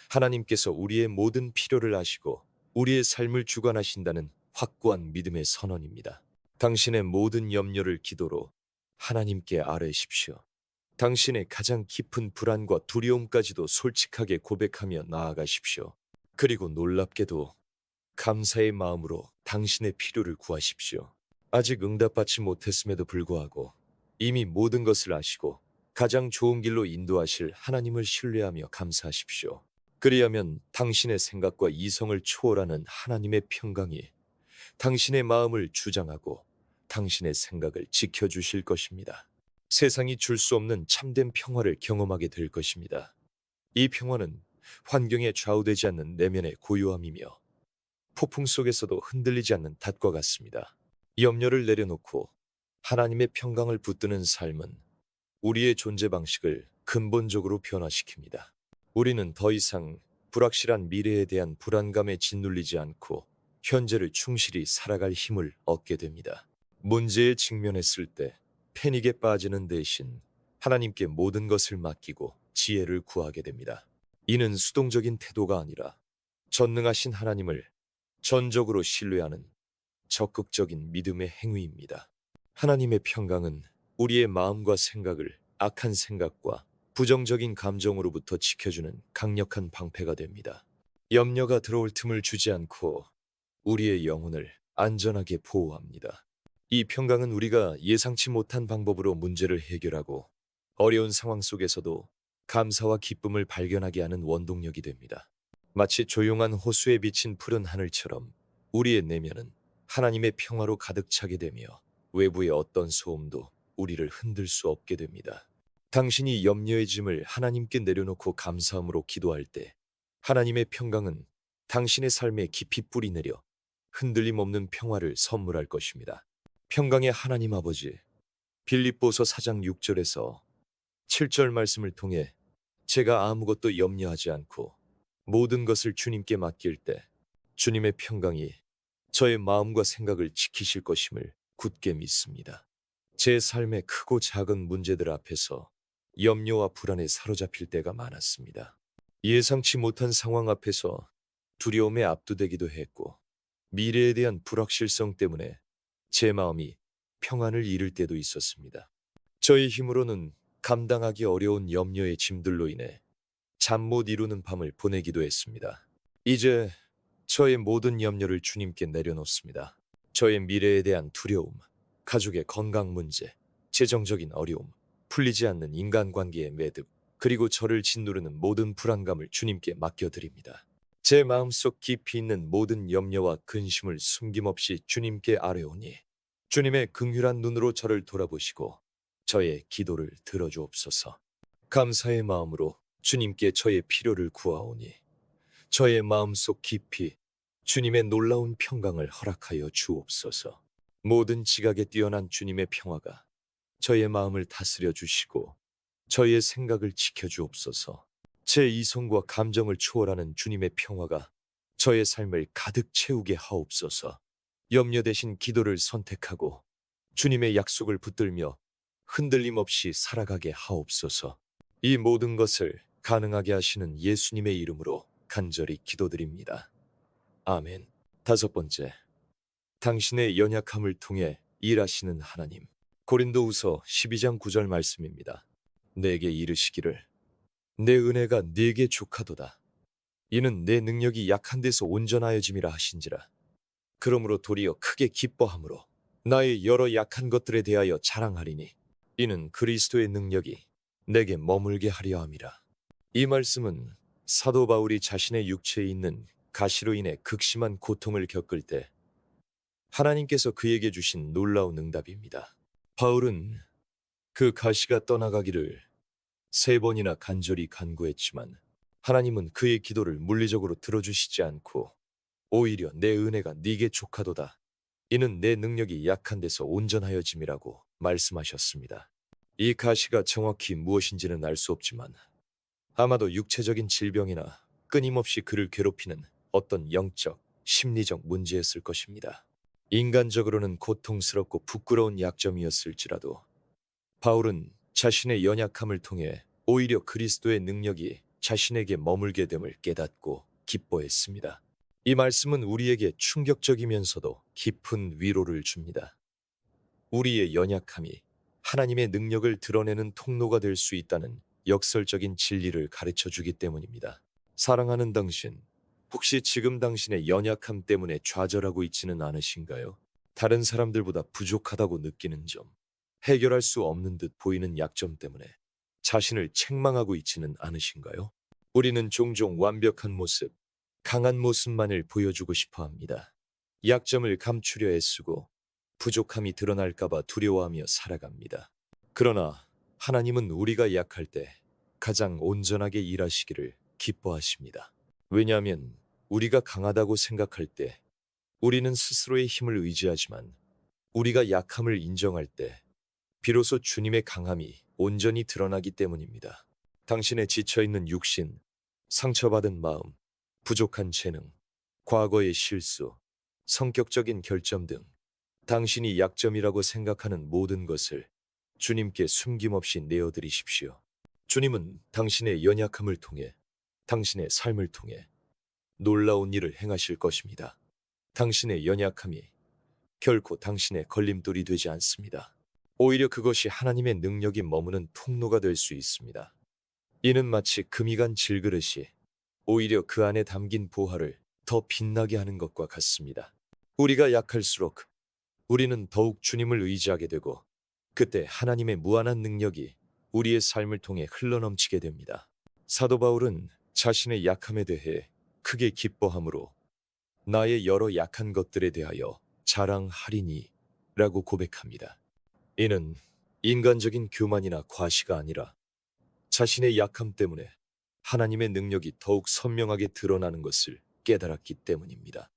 하나님께서 우리의 모든 필요를 아시고 우리의 삶을 주관하신다는 확고한 믿음의 선언입니다. 당신의 모든 염려를 기도로 하나님께 아뢰십시오. 당신의 가장 깊은 불안과 두려움까지도 솔직하게 고백하며 나아가십시오. 그리고 놀랍게도 감사의 마음으로 당신의 필요를 구하십시오. 아직 응답받지 못했음에도 불구하고 이미 모든 것을 아시고 가장 좋은 길로 인도하실 하나님을 신뢰하며 감사하십시오. 그리하면 당신의 생각과 이성을 초월하는 하나님의 평강이 당신의 마음을 주장하고 당신의 생각을 지켜주실 것입니다. 세상이 줄 수 없는 참된 평화를 경험하게 될 것입니다. 이 평화는 환경에 좌우되지 않는 내면의 고요함이며 폭풍 속에서도 흔들리지 않는 닷과 같습니다. 염려를 내려놓고 하나님의 평강을 붙드는 삶은 우리의 존재 방식을 근본적으로 변화시킵니다. 우리는 더 이상 불확실한 미래에 대한 불안감에 짓눌리지 않고 현재를 충실히 살아갈 힘을 얻게 됩니다. 문제에 직면했을 때 패닉에 빠지는 대신 하나님께 모든 것을 맡기고 지혜를 구하게 됩니다. 이는 수동적인 태도가 아니라 전능하신 하나님을 전적으로 신뢰하는 적극적인 믿음의 행위입니다. 하나님의 평강은 우리의 마음과 생각을 악한 생각과 부정적인 감정으로부터 지켜주는 강력한 방패가 됩니다. 염려가 들어올 틈을 주지 않고 우리의 영혼을 안전하게 보호합니다. 이 평강은 우리가 예상치 못한 방법으로 문제를 해결하고 어려운 상황 속에서도 감사와 기쁨을 발견하게 하는 원동력이 됩니다. 마치 조용한 호수에 비친 푸른 하늘처럼 우리의 내면은 하나님의 평화로 가득 차게 되며 외부의 어떤 소음도 우리를 흔들 수 없게 됩니다. 당신이 염려의 짐을 하나님께 내려놓고 감사함으로 기도할 때 하나님의 평강은 당신의 삶에 깊이 뿌리내려 흔들림 없는 평화를 선물할 것입니다. 평강의 하나님 아버지, 빌립보서 4장 6절에서 7절 말씀을 통해 제가 아무것도 염려하지 않고 모든 것을 주님께 맡길 때 주님의 평강이 저의 마음과 생각을 지키실 것임을 굳게 믿습니다. 제 삶의 크고 작은 문제들 앞에서 염려와 불안에 사로잡힐 때가 많았습니다. 예상치 못한 상황 앞에서 두려움에 압도되기도 했고 미래에 대한 불확실성 때문에 제 마음이 평안을 잃을 때도 있었습니다. 저의 힘으로는 감당하기 어려운 염려의 짐들로 인해 잠 못 이루는 밤을 보내기도 했습니다. 이제 저의 모든 염려를 주님께 내려놓습니다. 저의 미래에 대한 두려움, 가족의 건강 문제, 재정적인 어려움, 풀리지 않는 인간관계의 매듭, 그리고 저를 짓누르는 모든 불안감을 주님께 맡겨드립니다. 제 마음속 깊이 있는 모든 염려와 근심을 숨김없이 주님께 아뢰오니 주님의 긍휼한 눈으로 저를 돌아보시고 저의 기도를 들어주옵소서. 감사의 마음으로 주님께 저의 필요를 구하오니 저의 마음속 깊이 주님의 놀라운 평강을 허락하여 주옵소서. 모든 지각에 뛰어난 주님의 평화가 저의 마음을 다스려 주시고 저의 생각을 지켜주옵소서. 제 이성과 감정을 초월하는 주님의 평화가 저의 삶을 가득 채우게 하옵소서. 염려 대신 기도를 선택하고 주님의 약속을 붙들며 흔들림 없이 살아가게 하옵소서. 이 모든 것을 가능하게 하시는 예수님의 이름으로 간절히 기도드립니다. 아멘. 5번째, 당신의 연약함을 통해 일하시는 하나님. 고린도후서 12장 9절 말씀입니다. 내게 이르시기를 내 은혜가 네게 족하도다. 이는 내 능력이 약한 데서 온전하여짐이라 하신지라. 그러므로 도리어 크게 기뻐함으로 나의 여러 약한 것들에 대하여 자랑하리니 이는 그리스도의 능력이 내게 머물게 하려 함이라. 이 말씀은 사도 바울이 자신의 육체에 있는 가시로 인해 극심한 고통을 겪을 때 하나님께서 그에게 주신 놀라운 응답입니다. 바울은 그 가시가 떠나가기를 3번이나 간절히 간구했지만 하나님은 그의 기도를 물리적으로 들어주시지 않고 오히려 내 은혜가 네게 족하도다. 이는 내 능력이 약한 데서 온전하여짐이라고 말씀하셨습니다. 이 가시가 정확히 무엇인지는 알 수 없지만 아마도 육체적인 질병이나 끊임없이 그를 괴롭히는 어떤 영적, 심리적 문제였을 것입니다. 인간적으로는 고통스럽고 부끄러운 약점이었을지라도 바울은 자신의 연약함을 통해 오히려 그리스도의 능력이 자신에게 머물게 됨을 깨닫고 기뻐했습니다. 이 말씀은 우리에게 충격적이면서도 깊은 위로를 줍니다. 우리의 연약함이 하나님의 능력을 드러내는 통로가 될 수 있다는 역설적인 진리를 가르쳐 주기 때문입니다. 사랑하는 당신, 혹시 지금 당신의 연약함 때문에 좌절하고 있지는 않으신가요? 다른 사람들보다 부족하다고 느끼는 점, 해결할 수 없는 듯 보이는 약점 때문에 자신을 책망하고 있지는 않으신가요? 우리는 종종 완벽한 모습, 강한 모습만을 보여주고 싶어 합니다. 약점을 감추려 애쓰고 부족함이 드러날까봐 두려워하며 살아갑니다. 그러나 하나님은 우리가 약할 때 가장 온전하게 일하시기를 기뻐하십니다. 왜냐하면 우리가 강하다고 생각할 때 우리는 스스로의 힘을 의지하지만 우리가 약함을 인정할 때 비로소 주님의 강함이 온전히 드러나기 때문입니다. 당신의 지쳐있는 육신, 상처받은 마음, 부족한 재능, 과거의 실수, 성격적인 결점 등 당신이 약점이라고 생각하는 모든 것을 주님께 숨김없이 내어드리십시오. 주님은 당신의 연약함을 통해 당신의 삶을 통해 놀라운 일을 행하실 것입니다. 당신의 연약함이 결코 당신의 걸림돌이 되지 않습니다. 오히려 그것이 하나님의 능력이 머무는 통로가 될 수 있습니다. 이는 마치 금이 간 질그릇이 오히려 그 안에 담긴 보화를 더 빛나게 하는 것과 같습니다. 우리가 약할수록 우리는 더욱 주님을 의지하게 되고 그때 하나님의 무한한 능력이 우리의 삶을 통해 흘러넘치게 됩니다. 사도 바울은 자신의 약함에 대해 크게 기뻐함으로 나의 여러 약한 것들에 대하여 자랑하리니 라고 고백합니다. 이는 인간적인 교만이나 과시가 아니라 자신의 약함 때문에 하나님의 능력이 더욱 선명하게 드러나는 것을 깨달았기 때문입니다.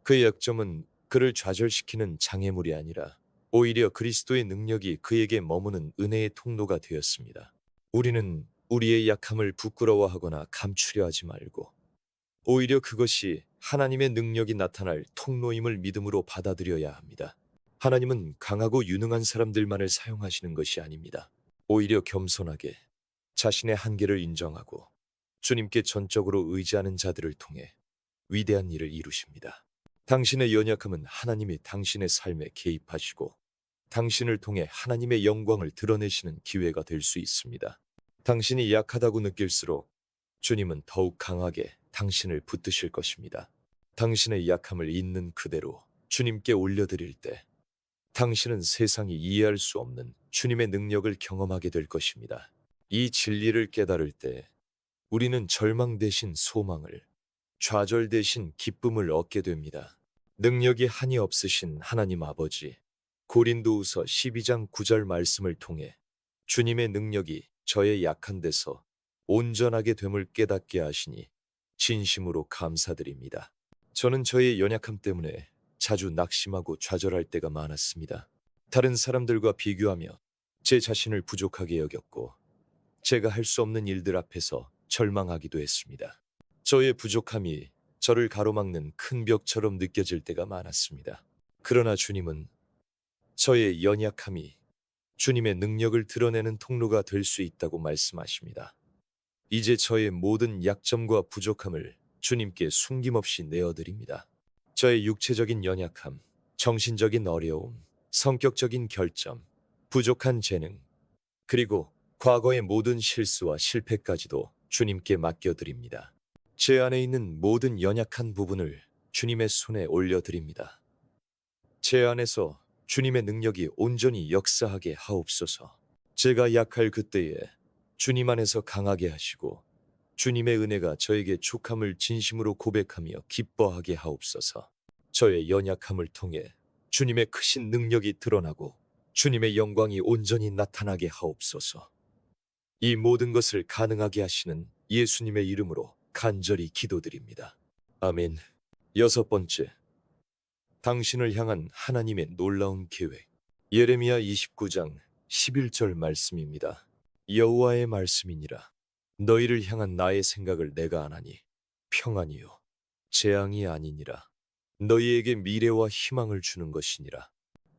그의 약점은 그를 좌절시키는 장애물이 아니라 오히려 그리스도의 능력이 그에게 머무는 은혜의 통로가 되었습니다. 우리는 우리의 약함을 부끄러워하거나 감추려 하지 말고 오히려 그것이 하나님의 능력이 나타날 통로임을 믿음으로 받아들여야 합니다. 하나님은 강하고 유능한 사람들만을 사용하시는 것이 아닙니다. 오히려 겸손하게 자신의 한계를 인정하고 주님께 전적으로 의지하는 자들을 통해 위대한 일을 이루십니다. 당신의 연약함은 하나님이 당신의 삶에 개입하시고 당신을 통해 하나님의 영광을 드러내시는 기회가 될 수 있습니다. 당신이 약하다고 느낄수록 주님은 더욱 강하게 당신을 붙드실 것입니다. 당신의 약함을 있는 그대로 주님께 올려드릴 때 당신은 세상이 이해할 수 없는 주님의 능력을 경험하게 될 것입니다. 이 진리를 깨달을 때 우리는 절망 대신 소망을, 좌절 대신 기쁨을 얻게 됩니다. 능력이 한이 없으신 하나님 아버지, 고린도후서 12장 9절 말씀을 통해 주님의 능력이 저의 약한 데서 온전하게 됨을 깨닫게 하시니 진심으로 감사드립니다. 저는 저의 연약함 때문에 자주 낙심하고 좌절할 때가 많았습니다. 다른 사람들과 비교하며 제 자신을 부족하게 여겼고 제가 할 수 없는 일들 앞에서 절망하기도 했습니다. 저의 부족함이 저를 가로막는 큰 벽처럼 느껴질 때가 많았습니다. 그러나 주님은 저의 연약함이 주님의 능력을 드러내는 통로가 될 수 있다고 말씀하십니다. 이제 저의 모든 약점과 부족함을 주님께 숨김없이 내어드립니다. 저의 육체적인 연약함, 정신적인 어려움, 성격적인 결점, 부족한 재능, 그리고 과거의 모든 실수와 실패까지도 주님께 맡겨드립니다. 제 안에 있는 모든 연약한 부분을 주님의 손에 올려드립니다. 제 안에서 주님의 능력이 온전히 역사하게 하옵소서. 제가 약할 그때에 주님 안에서 강하게 하시고 주님의 은혜가 저에게 족함을 진심으로 고백하며 기뻐하게 하옵소서. 저의 연약함을 통해 주님의 크신 능력이 드러나고 주님의 영광이 온전히 나타나게 하옵소서. 이 모든 것을 가능하게 하시는 예수님의 이름으로 간절히 기도드립니다. 아멘. 6번째, 당신을 향한 하나님의 놀라운 계획. 예레미야 29장 11절 말씀입니다. 여호와의 말씀이니라. 너희를 향한 나의 생각을 내가 아나니 평안이요 재앙이 아니니라. 너희에게 미래와 희망을 주는 것이니라.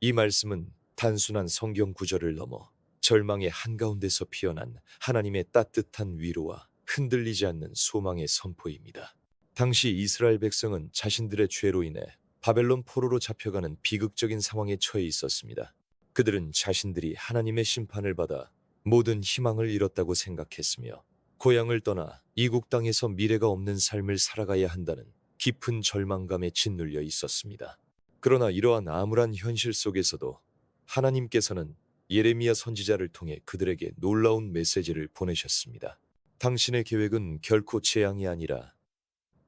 이 말씀은 단순한 성경 구절을 넘어 절망의 한가운데서 피어난 하나님의 따뜻한 위로와 흔들리지 않는 소망의 선포입니다. 당시 이스라엘 백성은 자신들의 죄로 인해 바벨론 포로로 잡혀가는 비극적인 상황에 처해 있었습니다. 그들은 자신들이 하나님의 심판을 받아 모든 희망을 잃었다고 생각했으며 고향을 떠나 이국 땅에서 미래가 없는 삶을 살아가야 한다는 깊은 절망감에 짓눌려 있었습니다. 그러나 이러한 암울한 현실 속에서도 하나님께서는 예레미야 선지자를 통해 그들에게 놀라운 메시지를 보내셨습니다. 당신의 계획은 결코 재앙이 아니라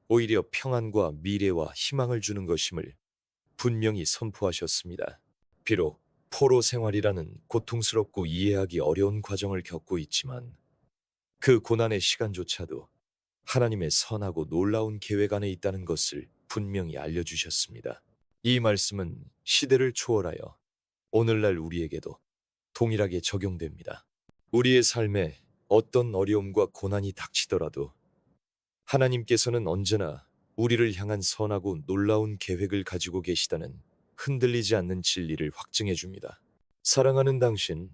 오히려 평안과 미래와 희망을 주는 것임을 분명히 선포하셨습니다. 비록 포로 생활이라는 고통스럽고 이해하기 어려운 과정을 겪고 있지만 그 고난의 시간조차도 하나님의 선하고 놀라운 계획 안에 있다는 것을 분명히 알려주셨습니다. 이 말씀은 시대를 초월하여 오늘날 우리에게도 동일하게 적용됩니다. 우리의 삶에 어떤 어려움과 고난이 닥치더라도 하나님께서는 언제나 우리를 향한 선하고 놀라운 계획을 가지고 계시다는 흔들리지 않는 진리를 확증해 줍니다. 사랑하는 당신,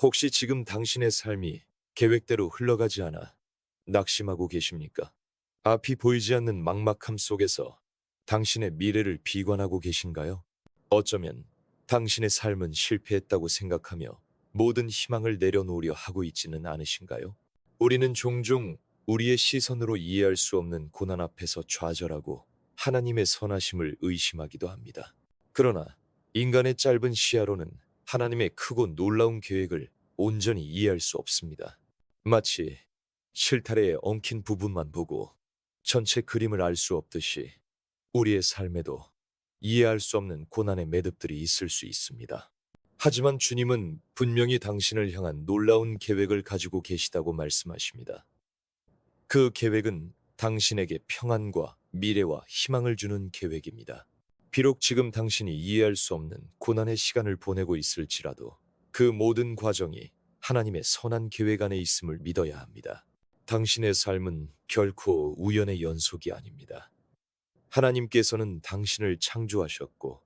혹시 지금 당신의 삶이 계획대로 흘러가지 않아 낙심하고 계십니까? 앞이 보이지 않는 막막함 속에서 당신의 미래를 비관하고 계신가요? 어쩌면 당신의 삶은 실패했다고 생각하며 모든 희망을 내려놓으려 하고 있지는 않으신가요? 우리는 종종 우리의 시선으로 이해할 수 없는 고난 앞에서 좌절하고 하나님의 선하심을 의심하기도 합니다. 그러나 인간의 짧은 시야로는 하나님의 크고 놀라운 계획을 온전히 이해할 수 없습니다. 마치 실타래의 엉킨 부분만 보고 전체 그림을 알 수 없듯이 우리의 삶에도 이해할 수 없는 고난의 매듭들이 있을 수 있습니다. 하지만 주님은 분명히 당신을 향한 놀라운 계획을 가지고 계시다고 말씀하십니다. 그 계획은 당신에게 평안과 미래와 희망을 주는 계획입니다. 비록 지금 당신이 이해할 수 없는 고난의 시간을 보내고 있을지라도 그 모든 과정이 하나님의 선한 계획 안에 있음을 믿어야 합니다. 당신의 삶은 결코 우연의 연속이 아닙니다. 하나님께서는 당신을 창조하셨고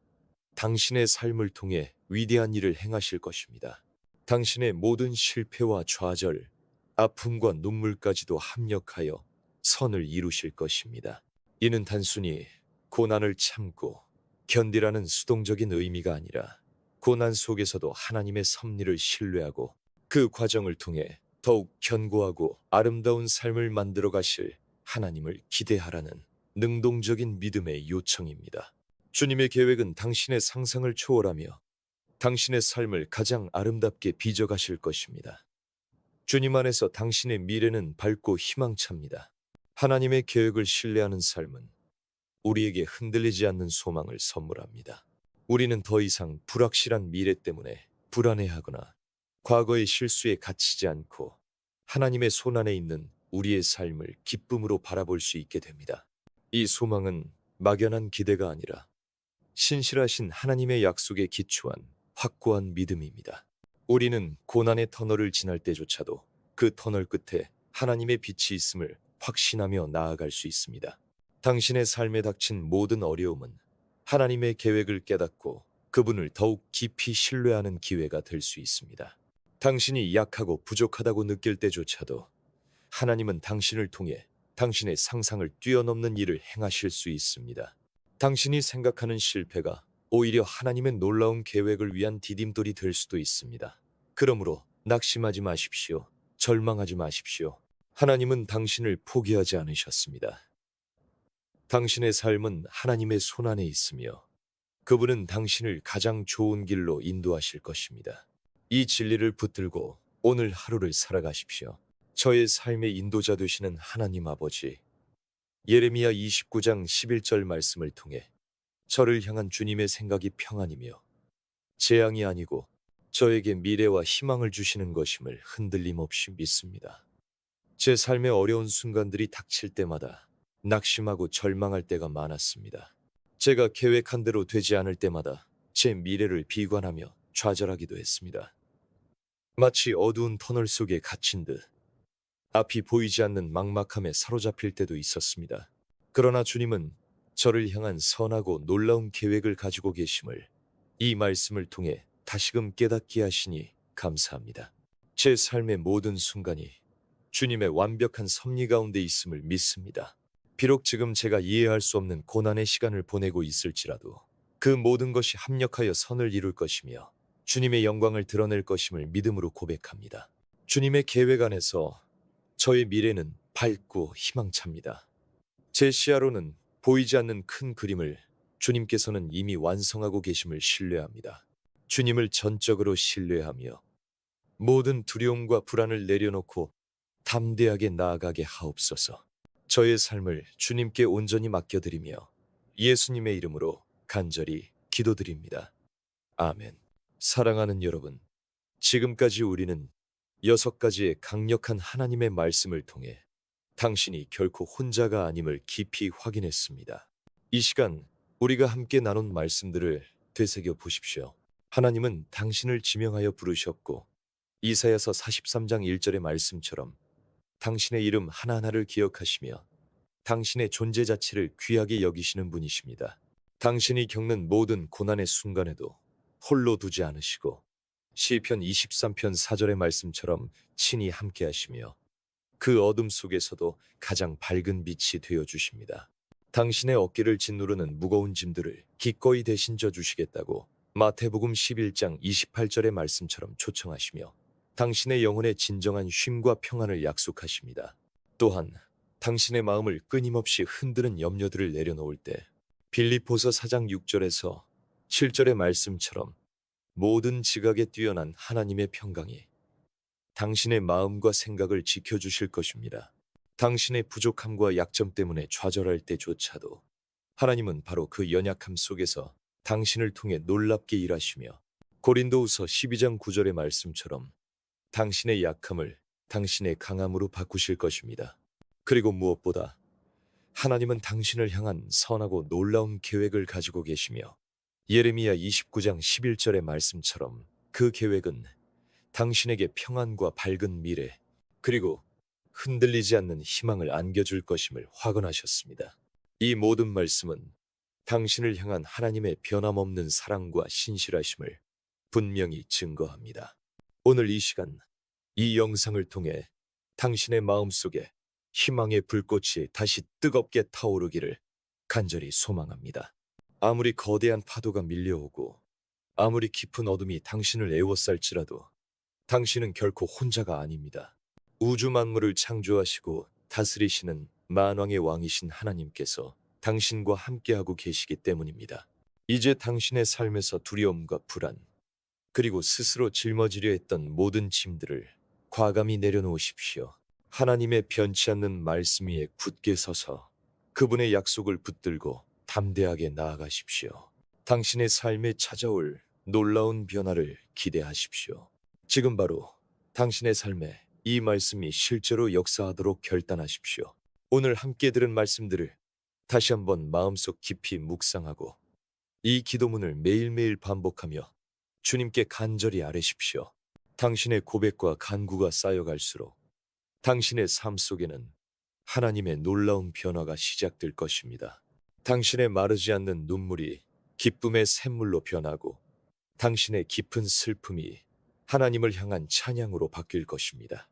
당신의 삶을 통해 위대한 일을 행하실 것입니다. 당신의 모든 실패와 좌절, 아픔과 눈물까지도 합력하여 선을 이루실 것입니다. 이는 단순히 고난을 참고 견디라는 수동적인 의미가 아니라 고난 속에서도 하나님의 섭리를 신뢰하고 그 과정을 통해 더욱 견고하고 아름다운 삶을 만들어 가실 하나님을 기대하라는 능동적인 믿음의 요청입니다. 주님의 계획은 당신의 상상을 초월하며 당신의 삶을 가장 아름답게 빚어가실 것입니다. 주님 안에서 당신의 미래는 밝고 희망찹니다. 하나님의 계획을 신뢰하는 삶은 우리에게 흔들리지 않는 소망을 선물합니다. 우리는 더 이상 불확실한 미래 때문에 불안해하거나 과거의 실수에 갇히지 않고 하나님의 손안에 있는 우리의 삶을 기쁨으로 바라볼 수 있게 됩니다. 이 소망은 막연한 기대가 아니라 신실하신 하나님의 약속에 기초한 확고한 믿음입니다. 우리는 고난의 터널을 지날 때조차도 그 터널 끝에 하나님의 빛이 있음을 확신하며 나아갈 수 있습니다. 당신의 삶에 닥친 모든 어려움은 하나님의 계획을 깨닫고 그분을 더욱 깊이 신뢰하는 기회가 될 수 있습니다. 당신이 약하고 부족하다고 느낄 때조차도 하나님은 당신을 통해 당신의 상상을 뛰어넘는 일을 행하실 수 있습니다. 당신이 생각하는 실패가 오히려 하나님의 놀라운 계획을 위한 디딤돌이 될 수도 있습니다. 그러므로 낙심하지 마십시오. 절망하지 마십시오. 하나님은 당신을 포기하지 않으셨습니다. 당신의 삶은 하나님의 손안에 있으며 그분은 당신을 가장 좋은 길로 인도하실 것입니다. 이 진리를 붙들고 오늘 하루를 살아가십시오. 저의 삶의 인도자 되시는 하나님 아버지, 예레미야 29장 11절 말씀을 통해 저를 향한 주님의 생각이 평안이며 재앙이 아니고 저에게 미래와 희망을 주시는 것임을 흔들림 없이 믿습니다. 제 삶의 어려운 순간들이 닥칠 때마다 낙심하고 절망할 때가 많았습니다. 제가 계획한 대로 되지 않을 때마다 제 미래를 비관하며 좌절하기도 했습니다. 마치 어두운 터널 속에 갇힌 듯 앞이 보이지 않는 막막함에 사로잡힐 때도 있었습니다. 그러나 주님은 저를 향한 선하고 놀라운 계획을 가지고 계심을 이 말씀을 통해 다시금 깨닫게 하시니 감사합니다. 제 삶의 모든 순간이 주님의 완벽한 섭리 가운데 있음을 믿습니다. 비록 지금 제가 이해할 수 없는 고난의 시간을 보내고 있을지라도 그 모든 것이 합력하여 선을 이룰 것이며 주님의 영광을 드러낼 것임을 믿음으로 고백합니다. 주님의 계획 안에서 저의 미래는 밝고 희망찹니다. 제 시야로는 보이지 않는 큰 그림을 주님께서는 이미 완성하고 계심을 신뢰합니다. 주님을 전적으로 신뢰하며 모든 두려움과 불안을 내려놓고 담대하게 나아가게 하옵소서. 저의 삶을 주님께 온전히 맡겨드리며 예수님의 이름으로 간절히 기도드립니다. 아멘. 사랑하는 여러분, 지금까지 우리는 6가지의 강력한 하나님의 말씀을 통해 당신이 결코 혼자가 아님을 깊이 확인했습니다. 이 시간 우리가 함께 나눈 말씀들을 되새겨 보십시오. 하나님은 당신을 지명하여 부르셨고 이사야서 43장 1절의 말씀처럼 당신의 이름 하나하나를 기억하시며 당신의 존재 자체를 귀하게 여기시는 분이십니다. 당신이 겪는 모든 고난의 순간에도 홀로 두지 않으시고 시편 23편 4절의 말씀처럼 친히 함께 하시며 그 어둠 속에서도 가장 밝은 빛이 되어 주십니다. 당신의 어깨를 짓누르는 무거운 짐들을 기꺼이 대신 져 주시겠다고 마태복음 11장 28절의 말씀처럼 초청하시며 당신의 영혼의 진정한 쉼과 평안을 약속하십니다. 또한 당신의 마음을 끊임없이 흔드는 염려들을 내려놓을 때 빌립보서 4장 6절에서 7절의 말씀처럼 모든 지각에 뛰어난 하나님의 평강이 당신의 마음과 생각을 지켜주실 것입니다. 당신의 부족함과 약점 때문에 좌절할 때조차도 하나님은 바로 그 연약함 속에서 당신을 통해 놀랍게 일하시며 고린도후서 12장 9절의 말씀처럼 당신의 약함을 당신의 강함으로 바꾸실 것입니다. 그리고 무엇보다 하나님은 당신을 향한 선하고 놀라운 계획을 가지고 계시며 예레미야 29장 11절의 말씀처럼 그 계획은 당신에게 평안과 밝은 미래 그리고 흔들리지 않는 희망을 안겨줄 것임을 확언하셨습니다. 이 모든 말씀은 당신을 향한 하나님의 변함없는 사랑과 신실하심을 분명히 증거합니다. 오늘 이 시간, 이 영상을 통해 당신의 마음속에 희망의 불꽃이 다시 뜨겁게 타오르기를 간절히 소망합니다. 아무리 거대한 파도가 밀려오고 아무리 깊은 어둠이 당신을 에워쌀지라도 당신은 결코 혼자가 아닙니다. 우주 만물을 창조하시고 다스리시는 만왕의 왕이신 하나님께서 당신과 함께하고 계시기 때문입니다. 이제 당신의 삶에서 두려움과 불안, 그리고 스스로 짊어지려 했던 모든 짐들을 과감히 내려놓으십시오. 하나님의 변치 않는 말씀 위에 굳게 서서 그분의 약속을 붙들고 담대하게 나아가십시오. 당신의 삶에 찾아올 놀라운 변화를 기대하십시오. 지금 바로 당신의 삶에 이 말씀이 실제로 역사하도록 결단하십시오. 오늘 함께 들은 말씀들을 다시 한번 마음속 깊이 묵상하고 이 기도문을 매일매일 반복하며 주님께 간절히 아뢰십시오. 당신의 고백과 간구가 쌓여갈수록 당신의 삶 속에는 하나님의 놀라운 변화가 시작될 것입니다. 당신의 마르지 않는 눈물이 기쁨의 샘물로 변하고 당신의 깊은 슬픔이 하나님을 향한 찬양으로 바뀔 것입니다.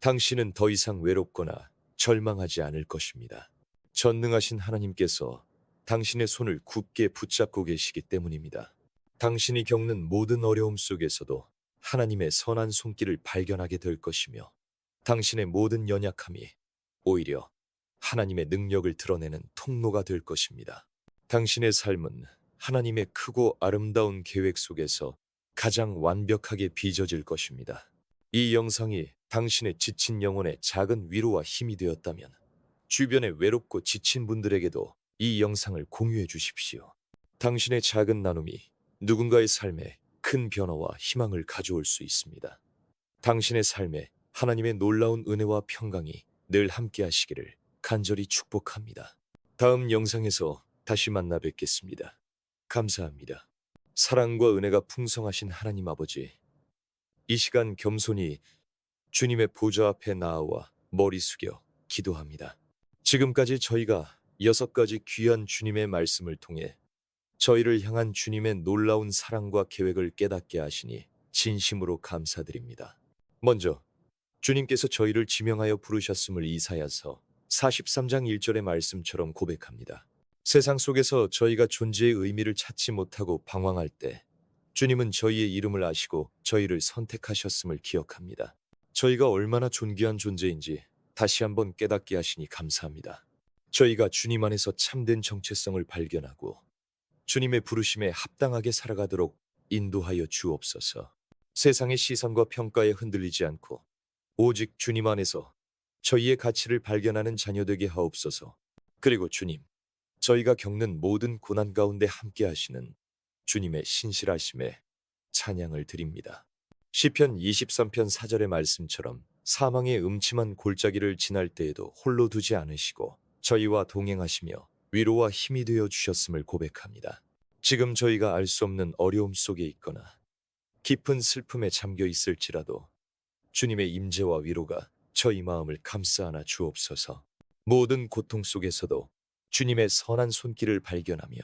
당신은 더 이상 외롭거나 절망하지 않을 것입니다. 전능하신 하나님께서 당신의 손을 굳게 붙잡고 계시기 때문입니다. 당신이 겪는 모든 어려움 속에서도 하나님의 선한 손길을 발견하게 될 것이며 당신의 모든 연약함이 오히려 하나님의 능력을 드러내는 통로가 될 것입니다. 당신의 삶은 하나님의 크고 아름다운 계획 속에서 가장 완벽하게 빚어질 것입니다. 이 영상이 당신의 지친 영혼에 작은 위로와 힘이 되었다면 주변에 외롭고 지친 분들에게도 이 영상을 공유해 주십시오. 당신의 작은 나눔이 누군가의 삶에 큰 변화와 희망을 가져올 수 있습니다. 당신의 삶에 하나님의 놀라운 은혜와 평강이 늘 함께 하시기를 간절히 축복합니다. 다음 영상에서 다시 만나 뵙겠습니다. 감사합니다. 사랑과 은혜가 풍성하신 하나님 아버지, 이 시간 겸손히 주님의 보좌 앞에 나아와 머리 숙여 기도합니다. 지금까지 저희가 6가지 귀한 주님의 말씀을 통해 저희를 향한 주님의 놀라운 사랑과 계획을 깨닫게 하시니 진심으로 감사드립니다. 먼저 주님께서 저희를 지명하여 부르셨음을 이사야서 43장 1절의 말씀처럼 고백합니다. 세상 속에서 저희가 존재의 의미를 찾지 못하고 방황할 때 주님은 저희의 이름을 아시고 저희를 선택하셨음을 기억합니다. 저희가 얼마나 존귀한 존재인지 다시 한번 깨닫게 하시니 감사합니다. 저희가 주님 안에서 참된 정체성을 발견하고 주님의 부르심에 합당하게 살아가도록 인도하여 주옵소서. 세상의 시선과 평가에 흔들리지 않고 오직 주님 안에서 저희의 가치를 발견하는 자녀 되게 하옵소서. 그리고 주님, 저희가 겪는 모든 고난 가운데 함께 하시는 주님의 신실하심에 찬양을 드립니다. 시편 23편 4절의 말씀처럼 사망의 음침한 골짜기를 지날 때에도 홀로 두지 않으시고 저희와 동행하시며 위로와 힘이 되어 주셨음을 고백합니다. 지금 저희가 알 수 없는 어려움 속에 있거나 깊은 슬픔에 잠겨 있을지라도 주님의 임재와 위로가 저희 마음을 감싸 안아 주옵소서. 모든 고통 속에서도 주님의 선한 손길을 발견하며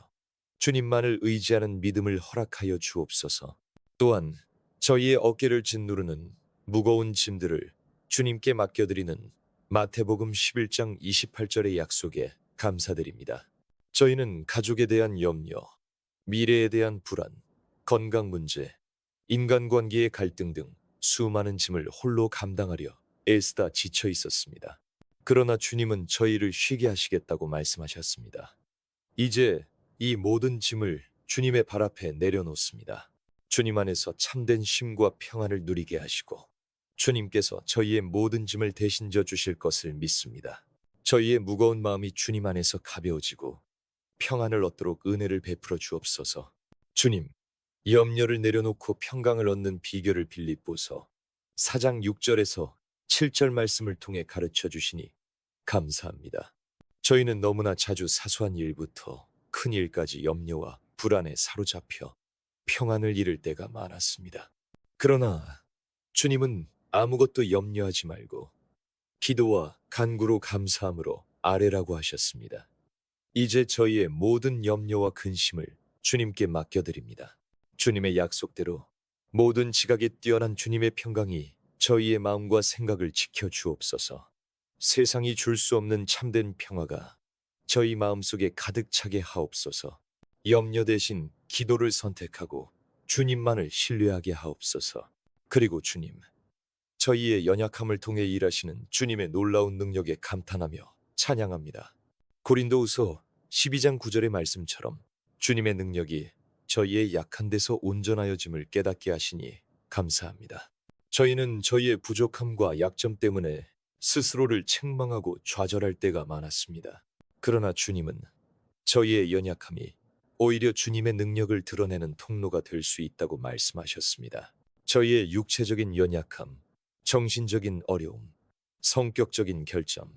주님만을 의지하는 믿음을 허락하여 주옵소서. 또한 저희의 어깨를 짓누르는 무거운 짐들을 주님께 맡겨드리는 마태복음 11장 28절의 약속에 감사드립니다. 저희는 가족에 대한 염려, 미래에 대한 불안, 건강 문제, 인간관계의 갈등 등 수많은 짐을 홀로 감당하려 애쓰다 지쳐 있었습니다. 그러나 주님은 저희를 쉬게 하시겠다고 말씀하셨습니다. 이제 이 모든 짐을 주님의 발 앞에 내려놓습니다. 주님 안에서 참된 쉼과 평안을 누리게 하시고 주님께서 저희의 모든 짐을 대신 져 주실 것을 믿습니다. 저희의 무거운 마음이 주님 안에서 가벼워지고 평안을 얻도록 은혜를 베풀어 주옵소서. 주님, 염려를 내려놓고 평강을 얻는 비결을 빌립보서 4장 6절에서 7절 말씀을 통해 가르쳐 주시니 감사합니다. 저희는 너무나 자주 사소한 일부터 큰 일까지 염려와 불안에 사로잡혀 평안을 잃을 때가 많았습니다. 그러나 주님은 아무것도 염려하지 말고 기도와 간구로 감사함으로 아뢰라고 하셨습니다. 이제 저희의 모든 염려와 근심을 주님께 맡겨드립니다. 주님의 약속대로 모든 지각에 뛰어난 주님의 평강이 저희의 마음과 생각을 지켜 주옵소서. 세상이 줄 수 없는 참된 평화가 저희 마음속에 가득 차게 하옵소서. 염려 대신 기도를 선택하고 주님만을 신뢰하게 하옵소서. 그리고 주님, 저희의 연약함을 통해 일하시는 주님의 놀라운 능력에 감탄하며 찬양합니다. 고린도후서 12장 9절의 말씀처럼 주님의 능력이 저희의 약한 데서 온전하여짐을 깨닫게 하시니 감사합니다. 저희는 저희의 부족함과 약점 때문에 스스로를 책망하고 좌절할 때가 많았습니다. 그러나 주님은 저희의 연약함이 오히려 주님의 능력을 드러내는 통로가 될 수 있다고 말씀하셨습니다. 저희의 육체적인 연약함, 정신적인 어려움, 성격적인 결점,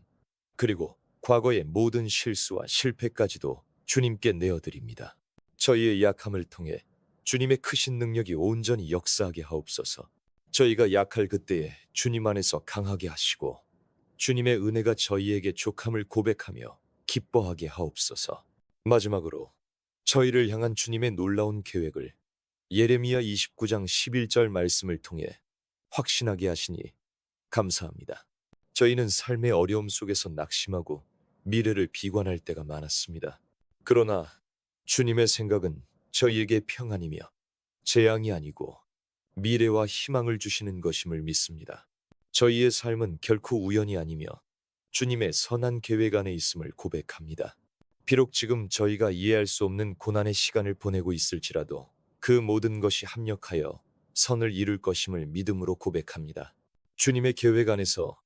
그리고 과거의 모든 실수와 실패까지도 주님께 내어드립니다. 저희의 약함을 통해 주님의 크신 능력이 온전히 역사하게 하옵소서. 저희가 약할 그때에 주님 안에서 강하게 하시고 주님의 은혜가 저희에게 족함을 고백하며 기뻐하게 하옵소서. 마지막으로 저희를 향한 주님의 놀라운 계획을 예레미야 29장 11절 말씀을 통해 확신하게 하시니 감사합니다. 저희는 삶의 어려움 속에서 낙심하고 미래를 비관할 때가 많았습니다. 그러나 주님의 생각은 저희에게 평안이며 재앙이 아니고 미래와 희망을 주시는 것임을 믿습니다. 저희의 삶은 결코 우연이 아니며 주님의 선한 계획 안에 있음을 고백합니다. 비록 지금 저희가 이해할 수 없는 고난의 시간을 보내고 있을지라도 그 모든 것이 합력하여 선을 이룰 것임을 믿음으로 고백합니다. 주님의 계획 안에서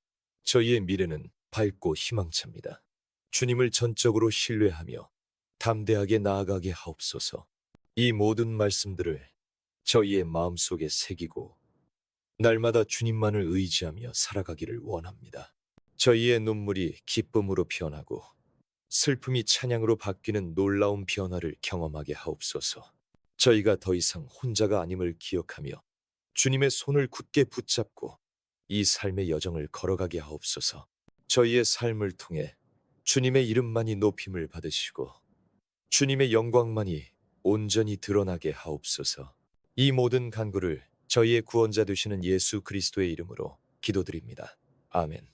저희의 미래는 밝고 희망찹니다. 주님을 전적으로 신뢰하며 담대하게 나아가게 하옵소서. 이 모든 말씀들을 저희의 마음속에 새기고 날마다 주님만을 의지하며 살아가기를 원합니다. 저희의 눈물이 기쁨으로 변하고 슬픔이 찬양으로 바뀌는 놀라운 변화를 경험하게 하옵소서. 저희가 더 이상 혼자가 아님을 기억하며 주님의 손을 굳게 붙잡고 이 삶의 여정을 걸어가게 하옵소서. 저희의 삶을 통해 주님의 이름만이 높임을 받으시고 주님의 영광만이 온전히 드러나게 하옵소서. 이 모든 간구를 저희의 구원자 되시는 예수 그리스도의 이름으로 기도드립니다. 아멘.